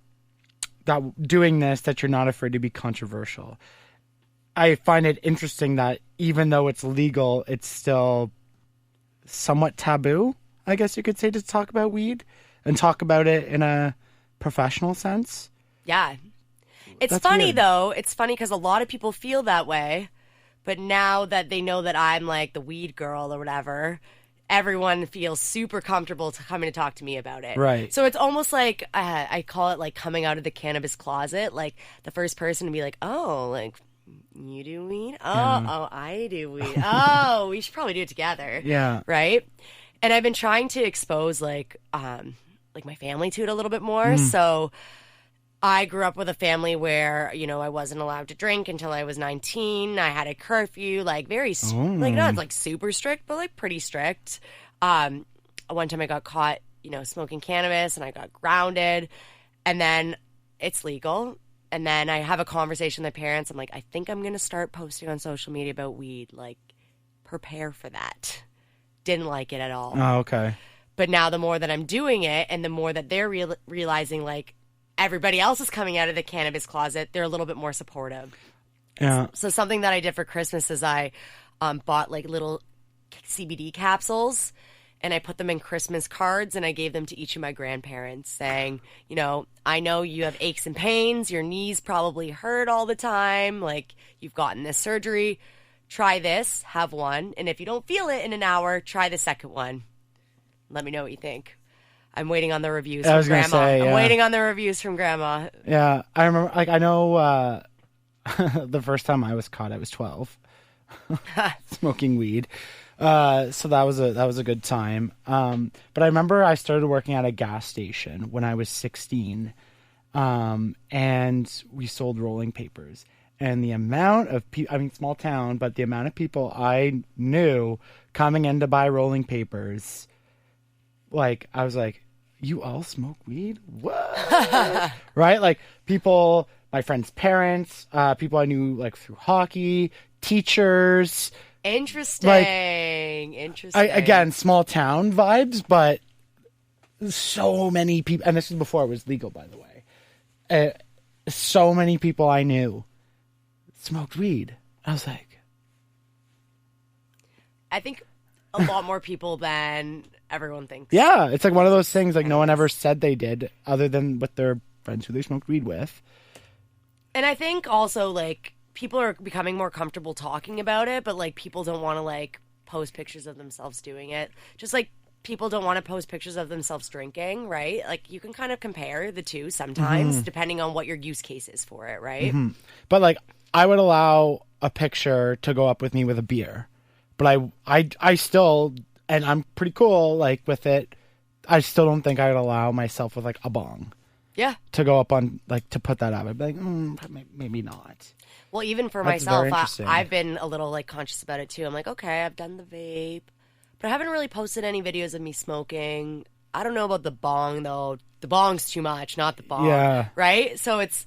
that doing this, that you're not afraid to be controversial. I find it interesting that even though it's legal, it's still somewhat taboo, I guess you could say, to talk about weed and talk about it in a professional sense. Yeah. It's That's funny, weird. though. It's funny because a lot of people feel that way. But now that they know that I'm like the weed girl or whatever, everyone feels super comfortable to coming to talk to me about it. Right. So it's almost like, I call it like coming out of the cannabis closet. Like the first person to be like, oh, like, you do weed? Oh, I do weed. Oh, we should probably do it together. Yeah. Right? And I've been trying to expose like my family to it a little bit more. So I grew up with a family where, you know, I wasn't allowed to drink until I was 19. I had a curfew, like very, like not like super strict, but like pretty strict. One time I got caught, you know, smoking cannabis and I got grounded. And then it's legal. And then I have a conversation with my parents. I'm like, I think I'm going to start posting on social media about weed. Like, prepare for that. Didn't like it at all. Oh, okay. But now the more that I'm doing it and the more that they're realizing, like, everybody else is coming out of the cannabis closet, they're a little bit more supportive. Yeah. So something that I did for Christmas is I bought, like, little CBD capsules, and I put them in Christmas cards, and I gave them to each of my grandparents saying, you know, I know you have aches and pains. Your knees probably hurt all the time. Like, you've gotten this surgery. Try this. Have one. And if you don't feel it in an hour, try the second one. Let me know what you think. I'm waiting on the reviews from Grandma. I'm waiting on the reviews from Grandma. Yeah. I remember, like, I know the first time I was caught, I was 12 smoking weed. So that was a good time. But I remember I started working at a gas station when I was 16. And we sold rolling papers, and the amount of people, I mean, small town, but the amount of people I knew coming in to buy rolling papers, like, I was like, you all smoke weed? What? Right? Like, people, my friends' parents, people I knew, like, through hockey, teachers. Interesting. Like, Interesting. Again, small town vibes, but so many people, and this is before it was legal, by the way. So many people I knew smoked weed. I was like, I think a lot more people than everyone thinks. yeah, it's like one of those things, like, no one ever said they did other than with their friends who they smoked weed with. And I think also, like, people are becoming more comfortable talking about it, but, like, people don't want to, like, post pictures of themselves doing it. Just like people don't want to post pictures of themselves drinking, right? Like, you can kind of compare the two sometimes, depending on what your use case is for it, right? But, like, I would allow a picture to go up with me with a beer, but I still, and I'm pretty cool, like, with it, I still don't think I would allow myself with, like, a bong. Yeah. To go up on, like, to put that up. I'd be like, maybe not. Well, even for That's very myself, interesting. I've been a little, like, conscious about it, too. I'm like, okay, I've done the vape, but I haven't really posted any videos of me smoking. I don't know about the bong, though. The bong's too much, not the bong. Yeah. Right? So it's...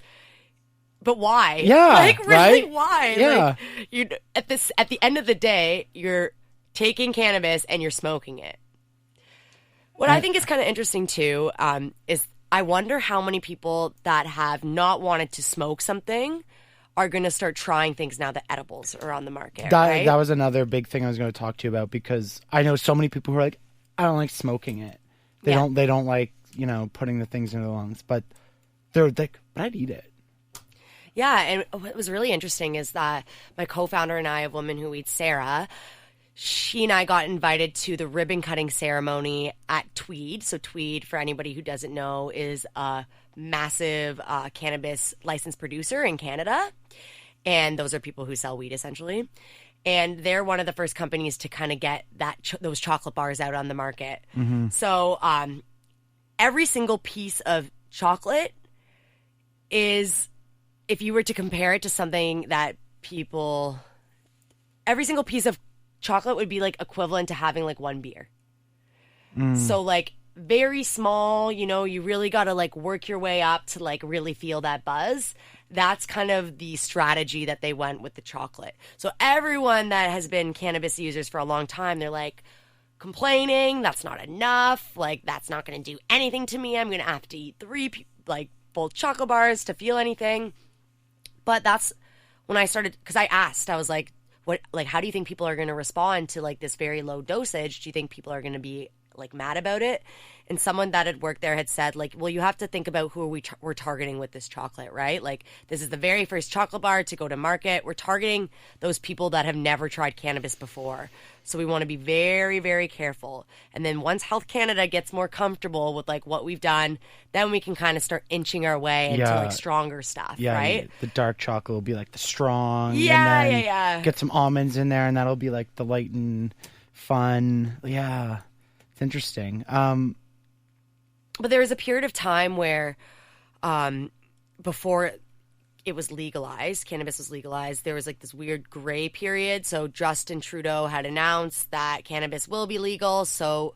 But why? Yeah, Like, really, right? why? Yeah. Like, you at the end of the day, you're taking cannabis and you're smoking it. What I think is kind of interesting, too, is I wonder how many people that have not wanted to smoke something are going to start trying things now that edibles are on the market, right? That was another big thing I was going to talk to you about, because I know so many people who are like, I don't like smoking it. They don't like, you know, putting the things in their lungs, but they're like, but I'd eat it. Yeah, and what was really interesting is that my co-founder and I, a woman who eats Sarah, she and I got invited to the ribbon cutting ceremony at Tweed. So Tweed, for anybody who doesn't know, is a massive cannabis licensed producer in Canada. And those are people who sell weed, essentially. And they're one of the first companies to kind of get those chocolate bars out on the market. Mm-hmm. So every single piece of chocolate is, if you were to compare it to something that people, every single piece of chocolate would be like equivalent to having like one beer. So like very small, you know, you really got to like work your way up to like really feel that buzz. That's kind of the strategy that they went with the chocolate. So everyone that has been cannabis users for a long time, they're like complaining, that's not enough. Like, that's not going to do anything to me. I'm going to have to eat 3 like full chocolate bars to feel anything. But that's when I started, because I asked, I was like, what, like, how do you think people are going to respond to like this very low dosage? Do you think people are going to be like mad about it? And someone that had worked there had said, like, well, you have to think about who we're targeting with this chocolate, right? Like, this is the very first chocolate bar to go to market. We're targeting those people that have never tried cannabis before. So we want to be very, very careful. And then once Health Canada gets more comfortable with like what we've done, then we can kind of start inching our way into like stronger stuff, right? The dark chocolate will be like the strong. Yeah, and then yeah. Get some almonds in there, and that'll be like the light and fun. Yeah, it's interesting. But there was a period of time where before it was legalized, cannabis was legalized, there was like this weird gray period. So Justin Trudeau had announced that cannabis will be legal. So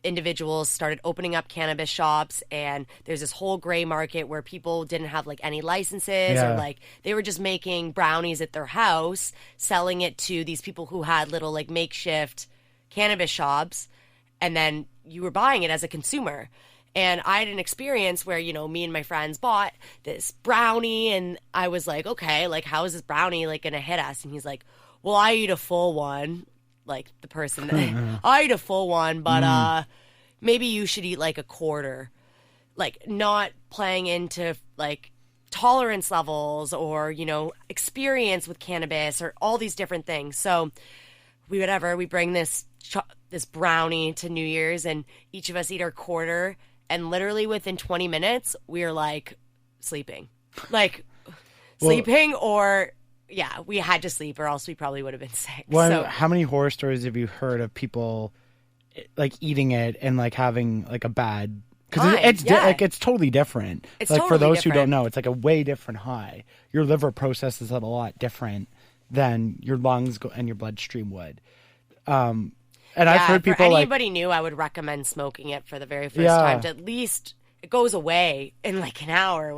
individuals started opening up cannabis shops, and there's this whole gray market where people didn't have like any licenses or like they were just making brownies at their house, selling it to these people who had little like makeshift cannabis shops. And then you were buying it as a consumer. And I had an experience where, you know, me and my friends bought this brownie, and I was like, okay, like, how is this brownie, like, going to hit us? And he's like, well, I eat a full one, like, the person that, I eat a full one, but maybe you should eat, like, a quarter. Like, not playing into, like, tolerance levels or, you know, experience with cannabis or all these different things. So we bring this brownie to New Year's, and each of us eat our quarter. And literally within 20 minutes, we were like sleeping. Like sleeping, or we had to sleep or else we probably would have been sick. Well, how many horror stories have you heard of people like eating it and like having like a bad, because it's totally different. It's like, for those who don't know, it's like a way different high. Your liver processes it a lot different than your lungs and your bloodstream would. And I've heard people for anybody new, I would recommend smoking it for the very first time. To at least it goes away in like an hour.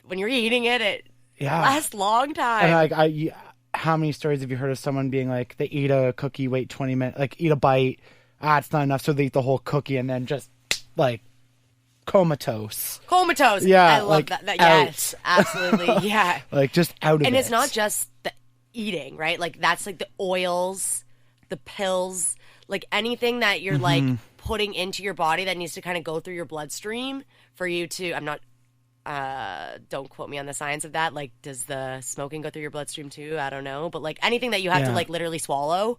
When you're eating it, it lasts a long time. And like how many stories have you heard of someone being like, they eat a cookie, wait 20 minutes, like eat a bite, it's not enough, so they eat the whole cookie and then just like comatose. Yeah, I love that. Yes, absolutely. Yeah, like just out of it. And it's not just the eating, right? Like that's like the oils, the pills. Like anything that you're like putting into your body that needs to kind of go through your bloodstream for you to, I'm not, don't quote me on the science of that. Like, does the smoking go through your bloodstream too? I don't know. But like anything that you have to like literally swallow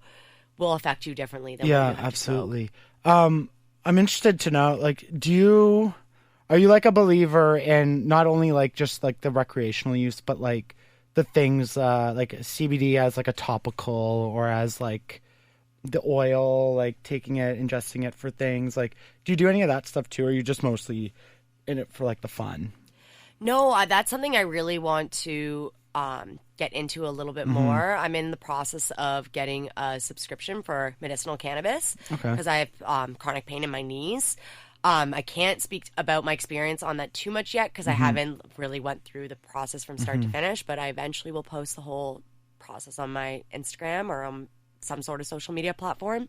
will affect you differently than what you have absolutely. I'm interested to know, like, are you like a believer in not only like just like the recreational use, but like the things like CBD as like a topical or as like the oil, like taking it, ingesting it for things? Like, do you do any of that stuff too, or are you just mostly in it for like the fun? No, that's something I really want to get into a little bit more. I'm in the process of getting a subscription for medicinal cannabis because I have chronic pain in my knees. I can't speak about my experience on that too much yet because I haven't really went through the process from start to finish, but I eventually will post the whole process on my Instagram or on some sort of social media platform.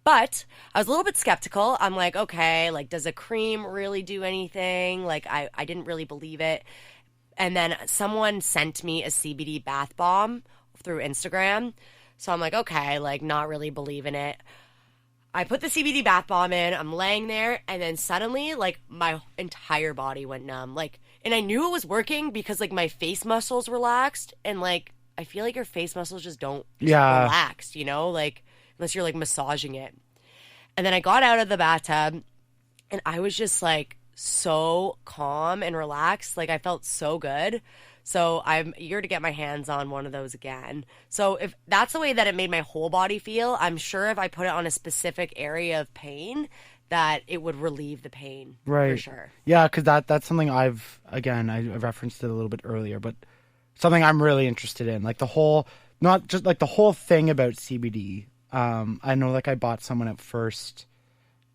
But I was a little bit skeptical. I'm like, okay, like, does a cream really do anything? Like, I didn't really believe it. And then someone sent me a CBD bath bomb through Instagram. So I'm like, okay, like, not really believing it. I put the CBD bath bomb in, I'm laying there, and then suddenly, like, my entire body went numb. Like, and I knew it was working because, like, my face muscles relaxed, and, like, I feel like your face muscles just don't relax, you know, like unless you're like massaging it. And then I got out of the bathtub and I was just like so calm and relaxed. Like I felt so good. So I'm eager to get my hands on one of those again. So if that's the way that it made my whole body feel, I'm sure if I put it on a specific area of pain, that it would relieve the pain. Right. For sure. Yeah, because that's something I referenced it a little bit earlier, but something I'm really interested in, like the whole, not just like the whole thing about CBD. I know, like I bought someone at first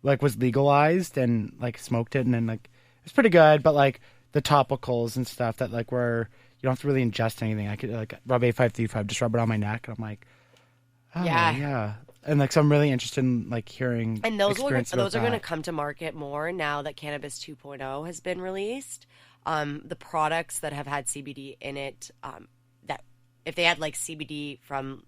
like was legalized and like smoked it, and then like it's pretty good, but like the topicals and stuff that like were you don't have to really ingest anything. I could like rub A535, just rub it on my neck, and I'm like, oh yeah. And like so I'm really interested in like hearing and those are going that. to come to market more now that Cannabis 2.0 has been released. The products that have had CBD in it, that if they had like CBD from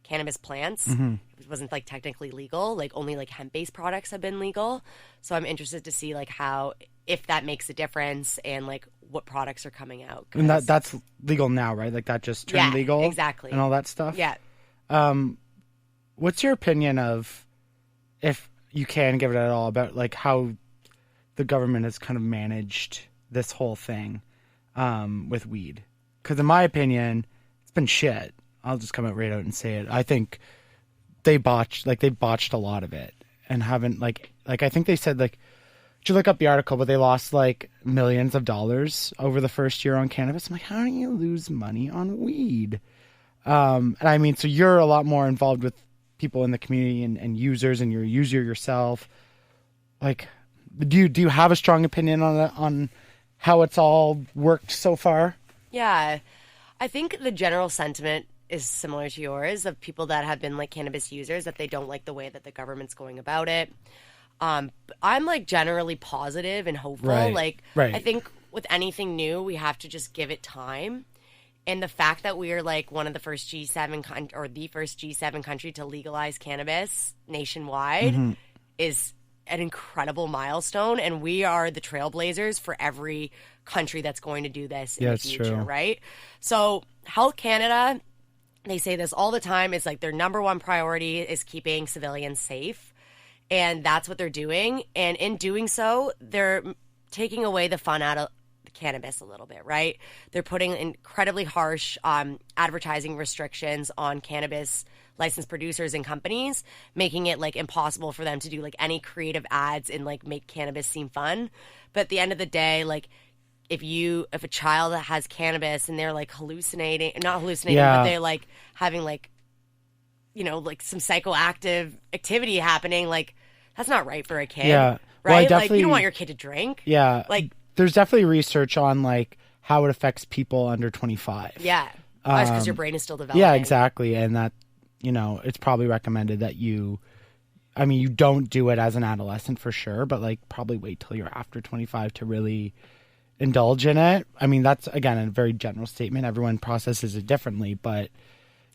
cannabis plants, it wasn't like technically legal. Like only like hemp-based products have been legal. So I'm interested to see like how if that makes a difference and like what products are coming out. And that's legal now, right? Like that just turned legal, exactly, and all that stuff. Yeah. What's your opinion of, if you can give it at all, about like how the government has kind of managed this whole thing with weed? Because in my opinion, it's been shit. I'll just come out right out and say it. I think they botched a lot of it, and haven't like I think they said like, did you look up the article? But they lost like millions of dollars over the first year on cannabis. I'm like, how do you lose money on weed? And I mean, so you're a lot more involved with people in the community and users, and you're a user yourself. Like, do you have a strong opinion on how it's all worked so far? Yeah, I think the general sentiment is similar to yours, of people that have been like cannabis users, that they don't like the way that the government's going about it. I'm like generally positive and hopeful. Right. I think with anything new, we have to just give it time. And the fact that we are like one of the first G7 or the first G7 country to legalize cannabis nationwide is an incredible milestone. And we are the trailblazers for every country that's going to do this in the future, true. right? So Health Canada, they say this all the time. It's like their number one priority is keeping civilians safe. And that's what they're doing. And in doing so, they're taking away the fun out of cannabis a little bit, right? They're putting incredibly harsh advertising restrictions on cannabis licensed producers and companies, making it like impossible for them to do like any creative ads and like make cannabis seem fun. But at the end of the day, like if a child has cannabis and they're like not hallucinating, but they're like having like, you know, like some psychoactive activity happening, like that's not right for a kid. Yeah. Right? Well, like you don't want your kid to drink. Yeah. Like there's definitely research on like how it affects people under 25. Yeah. That's because your brain is still developing. Yeah, exactly. And that, you know, it's probably recommended that you don't do it as an adolescent for sure, but like probably wait till you're after 25 to really indulge in it. I mean, that's again a very general statement. Everyone processes it differently, but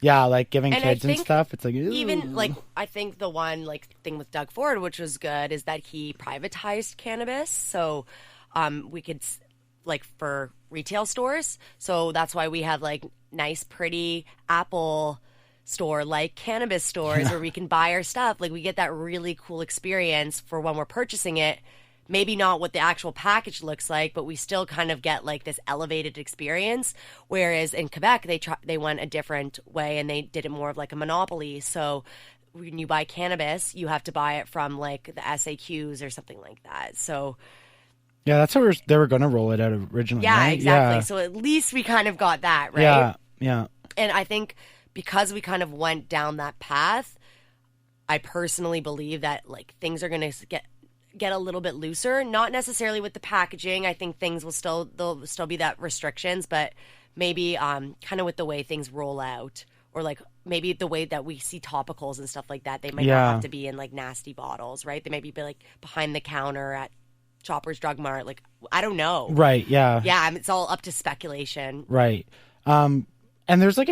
yeah, like giving kids and stuff, it's like, even like I think the one like thing with Doug Ford, which was good, is that he privatized cannabis. So we could like for retail stores. So that's why we have like nice, pretty Apple store like cannabis stores where we can buy our stuff. Like we get that really cool experience for when we're purchasing it. Maybe not what the actual package looks like, but we still kind of get like this elevated experience. Whereas in Quebec, they went a different way and they did it more of like a monopoly. So when you buy cannabis, you have to buy it from like the SAQs or something like that. So yeah, that's how they were going to roll it out originally. Yeah, right? exactly. Yeah. So at least we kind of got that, right? Yeah, yeah. And I think because we kind of went down that path, I personally believe that like things are going to get a little bit looser. Not necessarily with the packaging. I think things there'll still be that restrictions, but maybe kind of with the way things roll out, or like maybe the way that we see topicals and stuff like that. They might not have to be in like nasty bottles, right? They might be like behind the counter at Shoppers Drug Mart. Like I don't know. Right. Yeah. Yeah. It's all up to speculation. Right. And there's like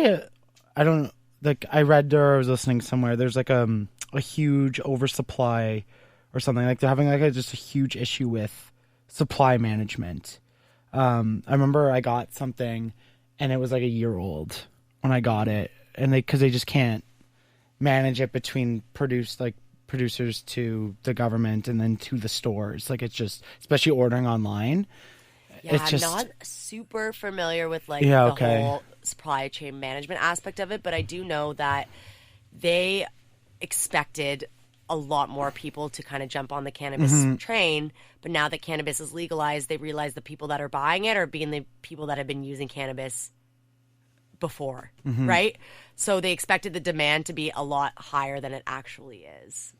I read or I was listening somewhere. There's like a huge oversupply or something. Like they're having like just a huge issue with supply management. I remember I got something and it was like a year old when I got it, and because they just can't manage it between producers to the government and then to the stores. Like it's just, especially ordering online. Yeah, it's just, I'm not super familiar with like whole supply chain management aspect of it, but I do know that they expected a lot more people to kind of jump on the cannabis train. But now that cannabis is legalized, they realize the people that are buying it are being the people that have been using cannabis before, right? So they expected the demand to be a lot higher than it actually is.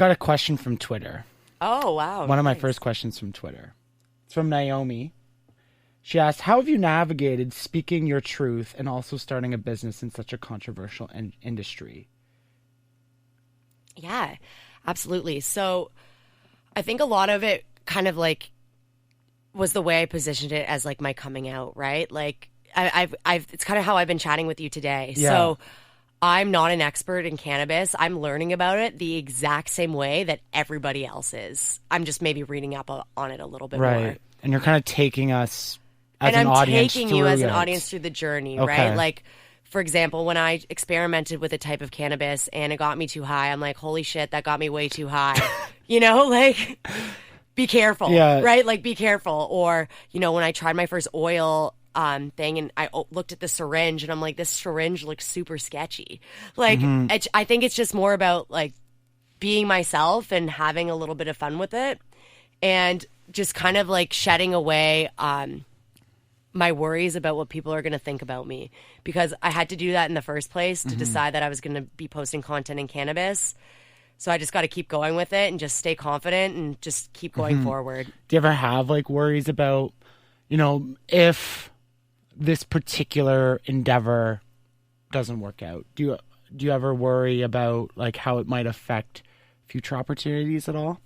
got a question from Twitter. Oh, wow. One of my first questions from Twitter. It's from Naomi. She asked, how have you navigated speaking your truth and also starting a business in such a controversial industry? Yeah, absolutely. So I think a lot of it kind of like was the way I positioned it as like my coming out, right? Like I've it's kind of how I've been chatting with you today. Yeah. So I'm not an expert in cannabis. I'm learning about it the exact same way that everybody else is. I'm just maybe reading up on it a little bit more. And you're kind of taking us as and an I'm audience taking through you as an it. audience through the journey, Okay. right? Like, for example, when I experimented with a type of cannabis and it got me too high, I'm like, holy shit, that got me way too high. Like, be careful, right? Like, be careful. Or, when I tried my first oil thing and I looked at the syringe and I'm like, this syringe looks super sketchy. Like, I think it's just more about, like, being myself and having a little bit of fun with it and just kind of, like, shedding away my worries about what people are going to think about me, because I had to do that in the first place to decide that I was going to be posting content in cannabis. So I just got to keep going with it and just stay confident and just keep going forward. Do you ever have like worries about, if this particular endeavor doesn't work out? Do you ever worry about like how it might affect future opportunities at all?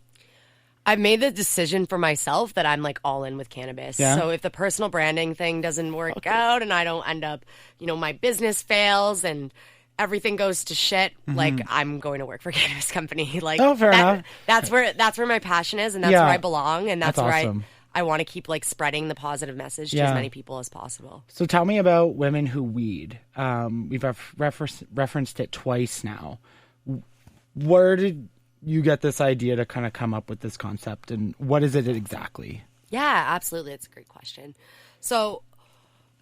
I've made the decision for myself that I'm like all in with cannabis. Yeah. So if the personal branding thing doesn't work out and I don't end up, my business fails and everything goes to shit, like I'm going to work for a cannabis company. Like, fair enough. That's where my passion is and that's where I belong. And that's where awesome. I want to keep like spreading the positive message to as many people as possible. So tell me about women who weed. We've referenced it twice now. Where did you get this idea to kind of come up with this concept, and what is it exactly? Yeah, absolutely. It's a great question. So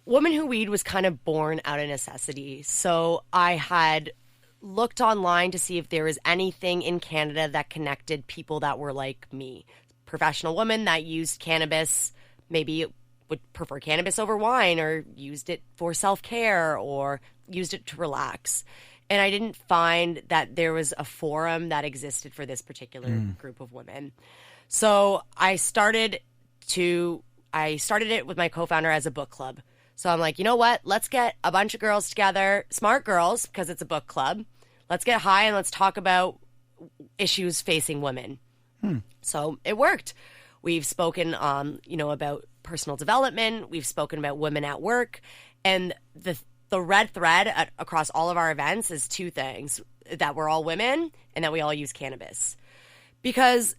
Women Who Weed was kind of born out of necessity. So I had looked online to see if there was anything in Canada that connected people that were like me. Professional women that used cannabis, maybe would prefer cannabis over wine or used it for self-care or used it to relax. And I didn't find that there was a forum that existed for this particular group of women. So I started it with my co-founder as a book club. So I'm like, you know what? Let's get a bunch of girls together, smart girls, because it's a book club. Let's get high and let's talk about issues facing women. So it worked. We've spoken, about personal development. We've spoken about women at work. And the red thread across all of our events is two things: that we're all women and that we all use cannabis. Because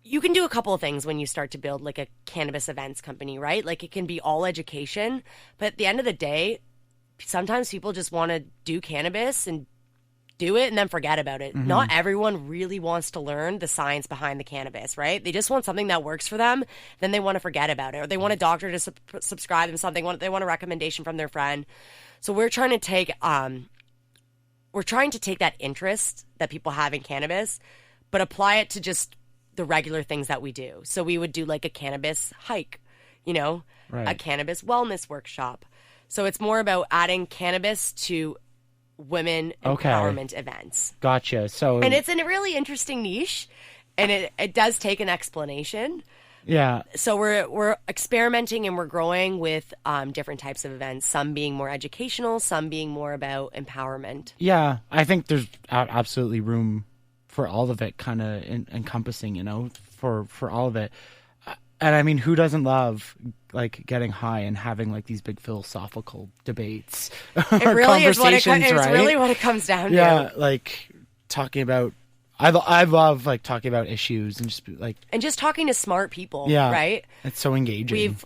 you can do a couple of things when you start to build like a cannabis events company, right? Like it can be all education, but at the end of the day, sometimes people just want to do cannabis and do it and then forget about it. Not everyone really wants to learn the science behind the cannabis, right? They just want something that works for them, then they want to forget about it. Or they want a doctor to subscribe them something, they want a recommendation from their friend. So we're trying to take that interest that people have in cannabis, but apply it to just the regular things that we do. So we would do like a cannabis hike, a cannabis wellness workshop. So it's more about adding cannabis to women empowerment events. Gotcha. So, and it's in a really interesting niche, and it does take an explanation. Yeah. So we're experimenting and we're growing with different types of events. Some being more educational, some being more about empowerment. Yeah, I think there's absolutely room for all of it, kind of encompassing, for all of it. And I mean, who doesn't love like getting high and having like these big philosophical debates? It really is what it's right? really what it comes down to. Yeah, like talking about. I love like talking about issues and just talking to smart people. Yeah, right. It's so engaging.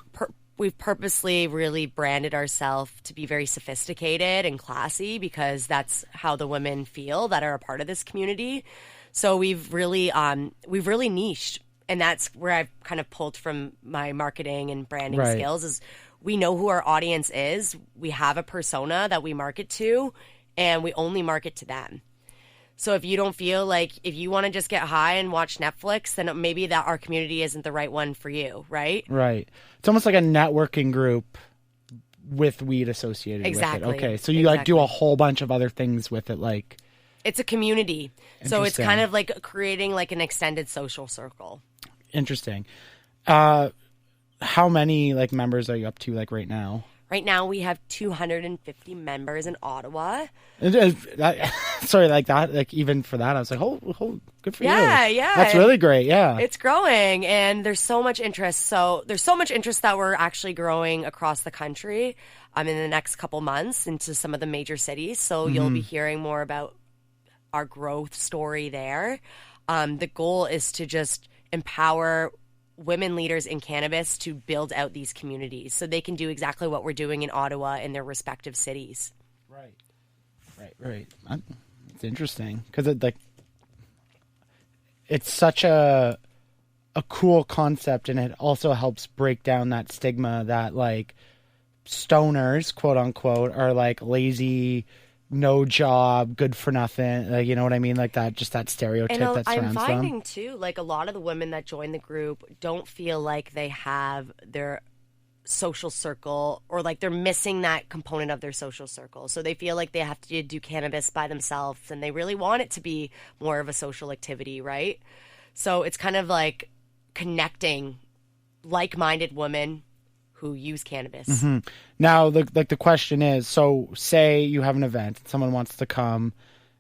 We've purposely really branded ourselves to be very sophisticated and classy because that's how the women feel that are a part of this community. So we've really niched. And that's where I've kind of pulled from my marketing and branding skills is we know who our audience is. We have a persona that we market to, and we only market to them. So if you don't feel like if you want to just get high and watch Netflix, then maybe that our community isn't the right one for you, right? Right. It's almost like a networking group with weed associated with it. Okay. So you like do a whole bunch of other things with it, like It's a community. So it's Interesting. kind of like creating like an extended social circle. Interesting. How many like members are you up to like right now? Right now we have 250 members in Ottawa. Sorry, like that, like even for that, I was like, oh, good for you. Yeah. That's really great. Yeah. It's growing and there's so much interest. So there's so much interest that we're actually growing across the country in the next couple months into some of the major cities. So you'll be hearing more about our growth story there. The goal is to just empower women leaders in cannabis to build out these communities so they can do exactly what we're doing in Ottawa in their respective cities. Right. It's interesting because it's such a cool concept, and it also helps break down that stigma that like stoners, quote unquote, are like lazy, no job, good for nothing. Like, you know what I mean? Like that, just that stereotype that surrounds I'm finding them. too, like a lot of the women that join the group don't feel like they have their social circle, or like they're missing that component of their social circle. So they feel like they have to do cannabis by themselves, and they really want it to be more of a social activity, right? So it's kind of like connecting like-minded women who use cannabis. Now, the question is, so say you have an event and someone wants to come,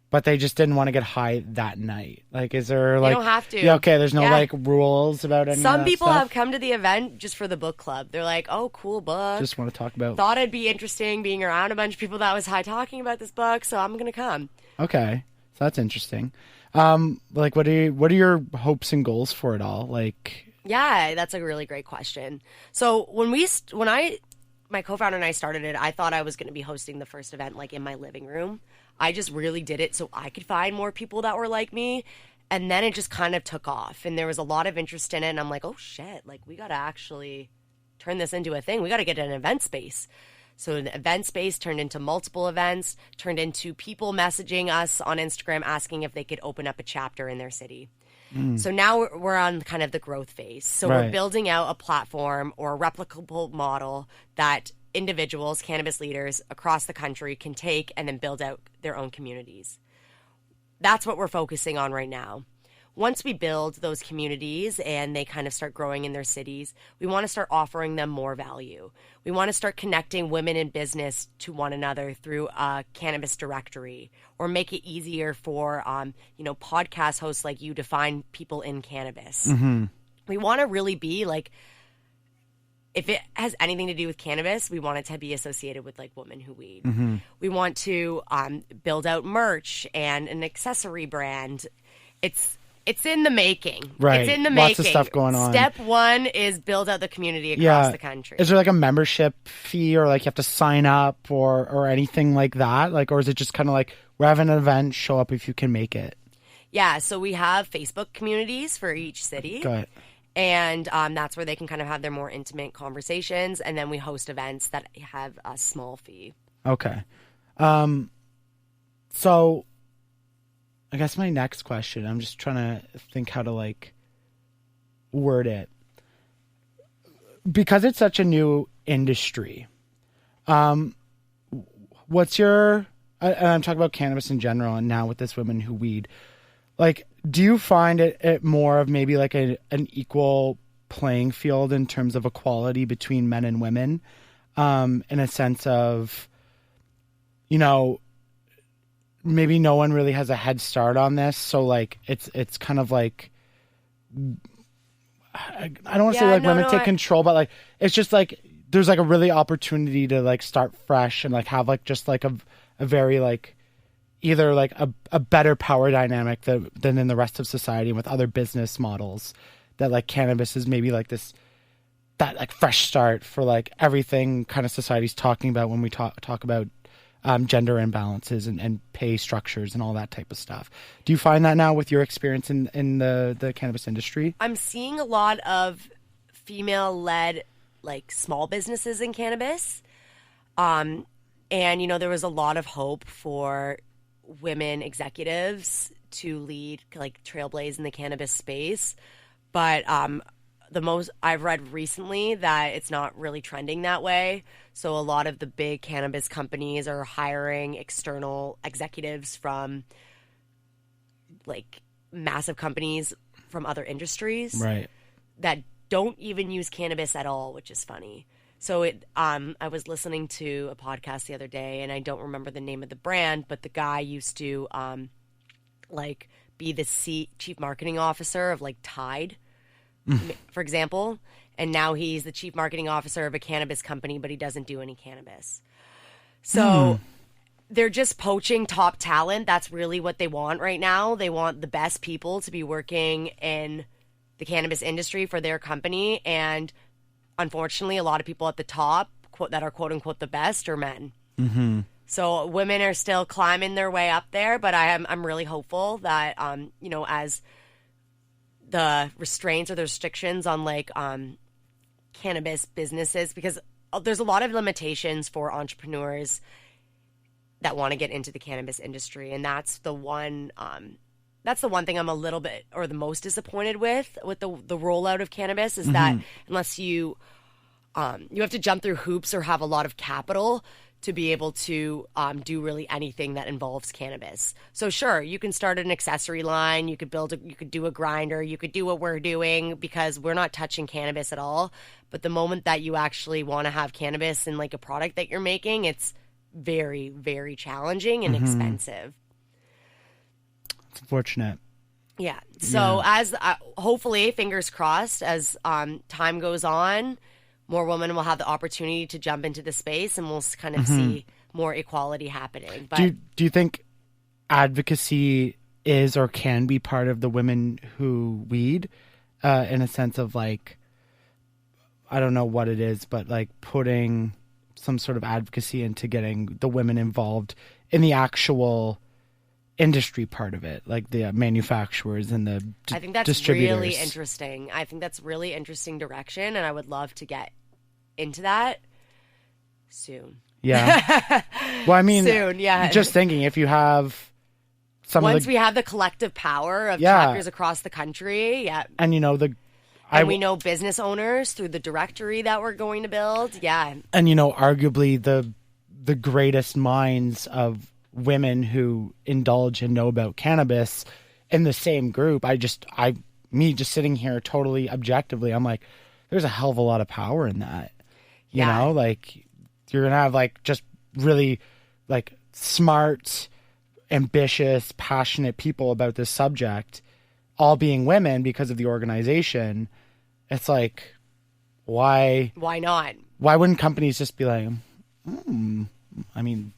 but they just didn't want to get high that night. Like, is there like... You don't have to. Yeah, okay, there's no Yeah. like rules about any of Some that people stuff? have come to the event just for the book club. They're like, oh, cool book. Just want to talk about... Thought it'd be interesting being around a bunch of people that was high talking about this book, so I'm going to come. Okay, so that's interesting. Like, what are your hopes and goals for it all? Like... Yeah, that's a really great question. So my co-founder and I started it, I thought I was going to be hosting the first event like in my living room. I just really did it so I could find more people that were like me. And then it just kind of took off, and there was a lot of interest in it. And I'm like, oh shit, like we got to actually turn this into a thing. We got to get an event space. So an event space turned into multiple events, turned into people messaging us on Instagram asking if they could open up a chapter in their city. So now we're on kind of the growth phase. So Right. we're building out a platform or a replicable model that individuals, cannabis leaders across the country can take and then build out their own communities. That's what we're focusing on right now. Once we build those communities and they kind of start growing in their cities, we want to start offering them more value. We want to start connecting women in business to one another through a cannabis directory, or make it easier for, podcast hosts like you to find people in cannabis. We want to really be like, if it has anything to do with cannabis, we want it to be associated with like women who weed. We want to build out merch and an accessory brand. It's in the making. Right. It's in the Lots making. of stuff going on. Step one is build out the community across the country. Is there like a membership fee, or like you have to sign up or anything like that? Like, or is it just kind of like we're having an event, show up if you can make it? Yeah, so we have Facebook communities for each city. Got it. And that's where they can kind of have their more intimate conversations. And then we host events that have a small fee. Okay. So I guess my next question, I'm just trying to think how to like word it. Because it's such a new industry, what's your, and I'm talking about cannabis in general, and now with this Women Who Weed, like, do you find it more of maybe like an equal playing field in terms of equality between men and women, in a sense of, maybe no one really has a head start on this, so like it's kind of like, I don't want to say like women take control, but like it's just like there's like a really opportunity to like start fresh and like have like just like a very like either like a better power dynamic than in the rest of society, and with other business models that like cannabis is maybe like that like fresh start for like everything kind of society's talking about when we talk about gender imbalances and pay structures and all that type of stuff. Do you find that now with your experience in the cannabis industry? I'm seeing a lot of female-led like small businesses in cannabis. And, there was a lot of hope for women executives to lead, like trailblaze in the cannabis space. But the most I've read recently that it's not really trending that way. So a lot of the big cannabis companies are hiring external executives from like massive companies from other industries Right. that don't even use cannabis at all, which is funny. So I was listening to a podcast the other day, and I don't remember the name of the brand, but the guy used to like be the chief marketing officer of like Tide, for example, and now he's the chief marketing officer of a cannabis company, but he doesn't do any cannabis. So they're just poaching top talent. That's really what they want right now. They want the best people to be working in the cannabis industry for their company, and unfortunately, a lot of people at the top that are quote unquote the best are men. Mm-hmm. So women are still climbing their way up there, but I'm really hopeful that as the restraints or the restrictions on like cannabis businesses, because there's a lot of limitations for entrepreneurs that want to get into the cannabis industry, and that's the one thing I'm a little bit or the most disappointed with the rollout of cannabis is that unless you have to jump through hoops or have a lot of capital to be able to do really anything that involves cannabis. So sure, you can start an accessory line, you could do a grinder, you could do what we're doing because we're not touching cannabis at all. But the moment that you actually want to have cannabis in like a product that you're making, it's very, very challenging and expensive. It's unfortunate. Yeah. So as hopefully, fingers crossed, as time goes on, more women will have the opportunity to jump into the space, and we'll kind of see more equality happening. But Do you think advocacy is or can be part of the women who weed, in a sense of like, I don't know what it is, but like putting some sort of advocacy into getting the women involved in the actual industry part of it, like the manufacturers and the I think that's distributors. really interesting. I think that's really interesting direction, and I would love to get into that soon. Yeah. Well, I mean, Soon, yeah. just thinking if you have some Once of we have the collective power of chapters across the country, and we know business owners through the directory that we're going to build, and arguably the greatest minds of women who indulge and know about cannabis in the same group. Me just sitting here totally objectively, I'm like, there's a hell of a lot of power in that. You know, like you're going to have like just really like smart, ambitious, passionate people about this subject, all being women because of the organization. It's like, why not? Why wouldn't companies just be like, I mean,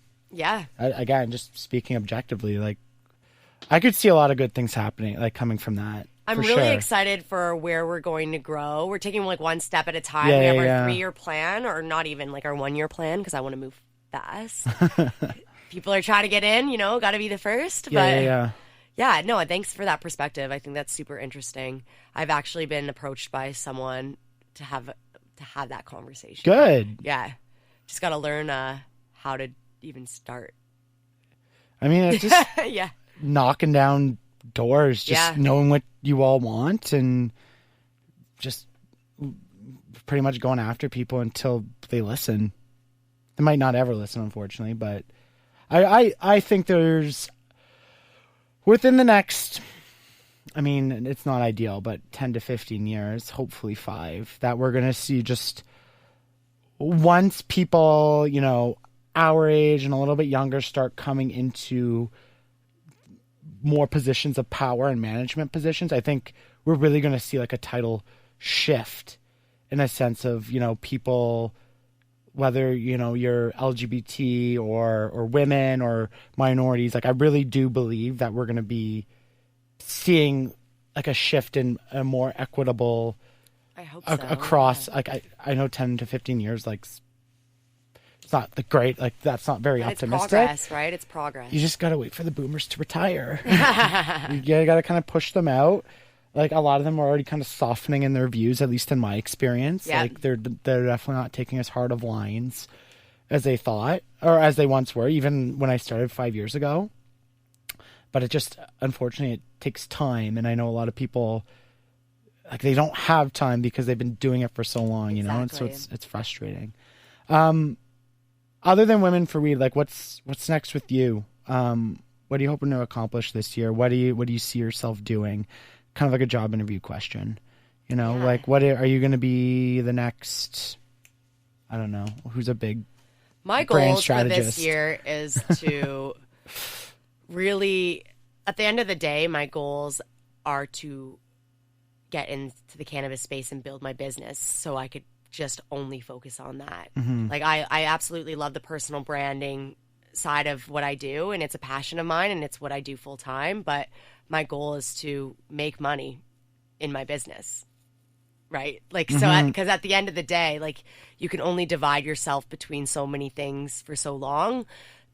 again, just speaking objectively, like I could see a lot of good things happening, like coming from that. I'm really excited for where we're going to grow. We're taking like one step at a time. We have our 3-year plan, or not even like our 1-year plan, because I want to move fast. People are trying to get in, got to be the first. But no, thanks for that perspective. I think that's super interesting. I've actually been approached by someone to have that conversation. Good. Yeah. Just got to learn how to even start. I mean, it's just knocking down doors, just knowing what you all want and just pretty much going after people until they listen. They might not ever listen, unfortunately, but I think there's within the next, I mean, it's not ideal, but 10 to 15 years, hopefully 5, that we're going to see just once people, our age and a little bit younger start coming into more positions of power and management positions, I think we're really going to see like a tidal shift in a sense of, people, whether, you're LGBT or women or minorities, like I really do believe that we're going to be seeing like a shift in a more equitable, I hope so, across, like I know 10 to 15 years, like it's not the great, like that's not very optimistic. It's progress, right? It's progress. You just got to wait for the boomers to retire. You got to kind of push them out. Like a lot of them are already kind of softening in their views, at least in my experience. Yep. Like they're definitely not taking as hard of lines as they thought, or as they once were, even when I started 5 years ago. But it just, unfortunately, it takes time. And I know a lot of people, like they don't have time because they've been doing it for so long, and so it's frustrating. Other than Women for Weed, like what's next with you? What are you hoping to accomplish this year? What do you see yourself doing? Kind of like a job interview question. You know, like what are you going to be the next? I don't know. Who's a big my brand goals for strategist? this year is to really, at the end of the day, my goals are to get into the cannabis space and build my business so I could just only focus on that. Like I absolutely love the personal branding side of what I do, and it's a passion of mine and it's what I do full time, but my goal is to make money in my business. Right? Like, so, because at the end of the day, like, you can only divide yourself between so many things for so long.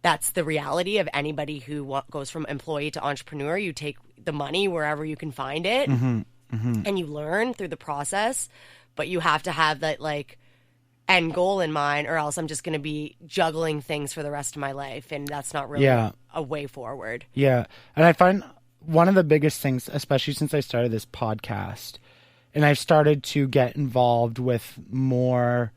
That's the reality of anybody who goes from employee to entrepreneur. You take the money wherever you can find it, and you learn through the process, but you have to have that, like, end goal in mind, or else I'm just going to be juggling things for the rest of my life, and that's not really a way forward. Yeah. And I find one of the biggest things, especially since I started this podcast, and I've started to get involved with more,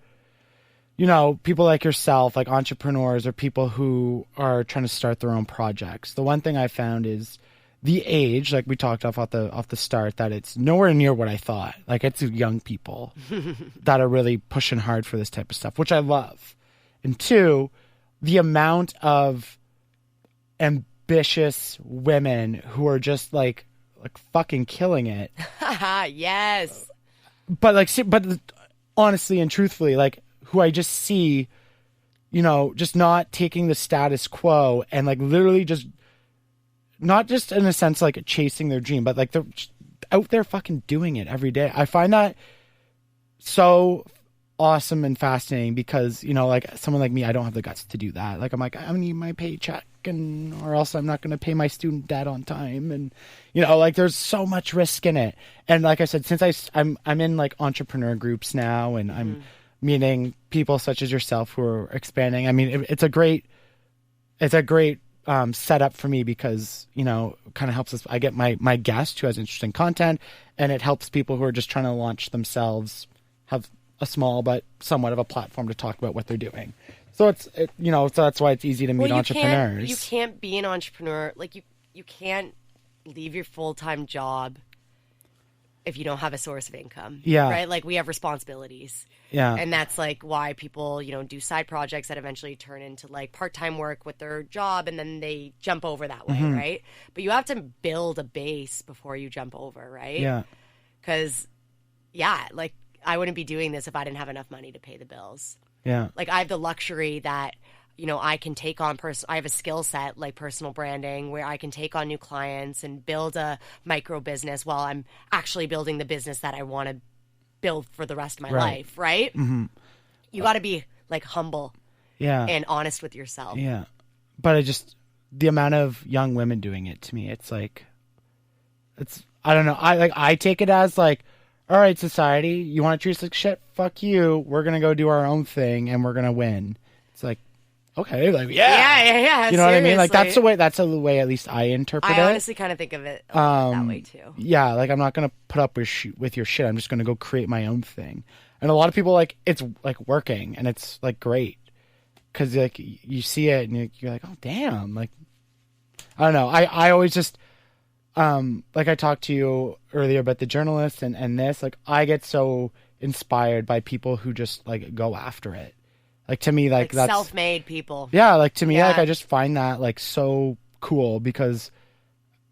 you know, people like yourself, like entrepreneurs or people who are trying to start their own projects. The one thing I found is the age, like we talked off the start, that it's nowhere near what I thought. Like, it's young people that are really pushing hard for this type of stuff, which I love. And two, the amount of ambitious women who are just like fucking killing it. Yes. But honestly and truthfully, like, who I just see, you know, just not taking the status quo and like literally just not just in a sense like chasing their dream, but like they're just out there fucking doing it every day. I find that so awesome and fascinating because, you know, like someone like me, I don't have the guts to do that. Like, I'm like, I need my paycheck, or else I'm not going to pay my student debt on time. And, you know, like, there's so much risk in it. And like I said, since I'm in like entrepreneur groups now, and I'm meeting people such as yourself who are expanding. I mean, it's a great setup for me because, you know, kind of helps us. I get my guest who has interesting content, and it helps people who are just trying to launch themselves have a small but somewhat of a platform to talk about what they're doing. So so that's why it's easy to meet entrepreneurs. You can't be an entrepreneur. Like, you can't leave your full-time job if you don't have a source of income. Yeah. Right? Like, we have responsibilities. Yeah. And that's like why people, you know, do side projects that eventually turn into like part-time work with their job, and then they jump over that way, right? But you have to build a base before you jump over, right? Yeah. Because, like, I wouldn't be doing this if I didn't have enough money to pay the bills. Yeah. Like, I have the luxury that, you know, I can take on I have a skill set like personal branding where I can take on new clients and build a micro business while I'm actually building the business that I want to build for the rest of my life, right? Mm-hmm. You got to be like humble and honest with yourself. Yeah. But the amount of young women doing it, to me, it's like, I don't know. I take it as like, all right, society, you want to treat us like shit? Fuck you. We're going to go do our own thing and we're going to win. It's like, okay, like, yeah. You know what I mean? Like, that's the way at least I interpret it. I honestly kind of think of it that way too. Yeah, like, I'm not going to put up with your shit. I'm just going to go create my own thing. And a lot of people, like, it's like working and it's like great because like you see it and you're like, oh damn, like, I don't know. I always just like I talked to you earlier about the journalists and this, like, I get so inspired by people who just like go after it. Like, to me, like that's self-made people. Yeah, like, to me, like, I just find that like so cool because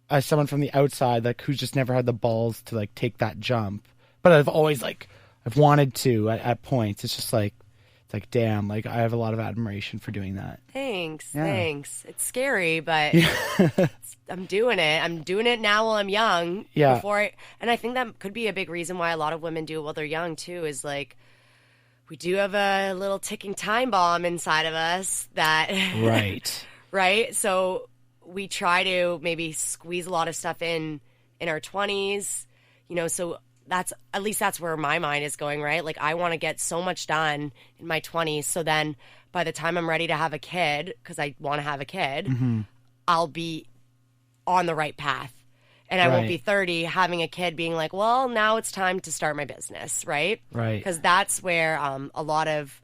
as someone from the outside, like, who's just never had the balls to like take that jump, but I've always I've wanted to at points. It's just like, it's like, damn, like, I have a lot of admiration for doing that. Thanks. It's scary, but I'm doing it. I'm doing it now while I'm young. Yeah. And I think that could be a big reason why a lot of women do it while they're young too, is like, we do have a little ticking time bomb inside of us that... Right. Right? So we try to maybe squeeze a lot of stuff in our 20s, you know, so that's where my mind is going, right? Like, I want to get so much done in my 20s, so then by the time I'm ready to have a kid, because I want to have a kid, I'll be on the right path. And I won't be 30 having a kid being like, well, now it's time to start my business, right? Right. Because that's where a lot of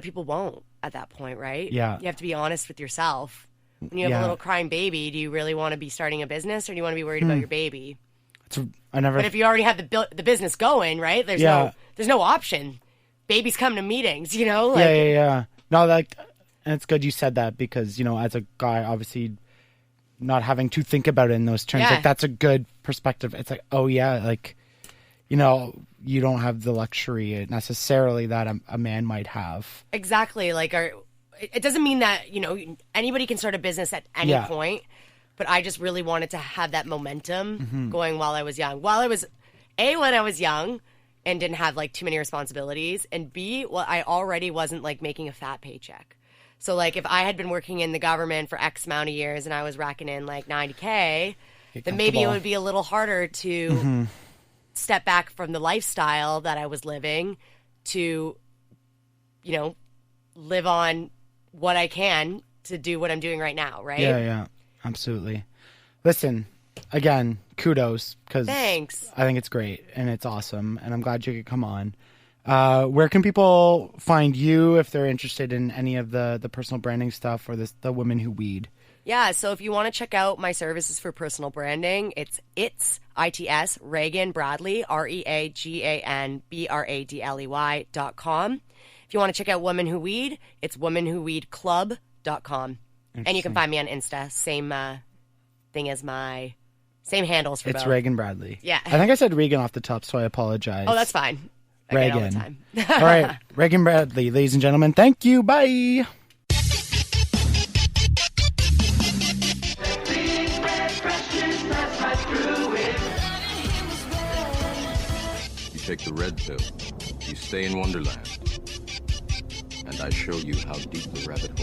people won't at that point, right? Yeah. You have to be honest with yourself When you have Yeah. a little crying baby, do you really want to be starting a business, or do you want to be worried about your baby? But if you already have the business going, right? There's no option. Babies come to meetings, you know? Like, yeah. No, like, and it's good you said that because, you know, as a guy, obviously not having to think about it in those terms, like, that's a good perspective. It's like, oh, yeah, like, you know, you don't have the luxury necessarily that a man might have. Exactly. Like, it doesn't mean that, you know, anybody can start a business at any point, but I just really wanted to have that momentum going while I was young. When I was young and didn't have, like, too many responsibilities, and B, well, I already wasn't, like, making a fat paycheck. So, like, if I had been working in the government for X amount of years and I was racking in, like, $90K, then maybe it would be a little harder to step back from the lifestyle that I was living to, you know, live on what I can to do what I'm doing right now, right? Yeah, absolutely. Listen, again, kudos, because thanks. I think it's great and it's awesome, and I'm glad you could come on. Where can people find you if they're interested in any of the personal branding stuff or the Women Who Weed? Yeah, so if you want to check out my services for personal branding, it's ITS, Reagan Bradley, ReaganBradley.com. If you want to check out Women Who Weed, it's womenwhoweedclub.com. And you can find me on Insta. Same thing as same handles for both. It's Reagan Bradley. Yeah. I think I said Reagan off the top, so I apologize. Oh, that's fine. I get it all the time. All right, Reagan Bradley, ladies and gentlemen, thank you. Bye. You take the red pill, you stay in Wonderland, and I show you how deep the rabbit hole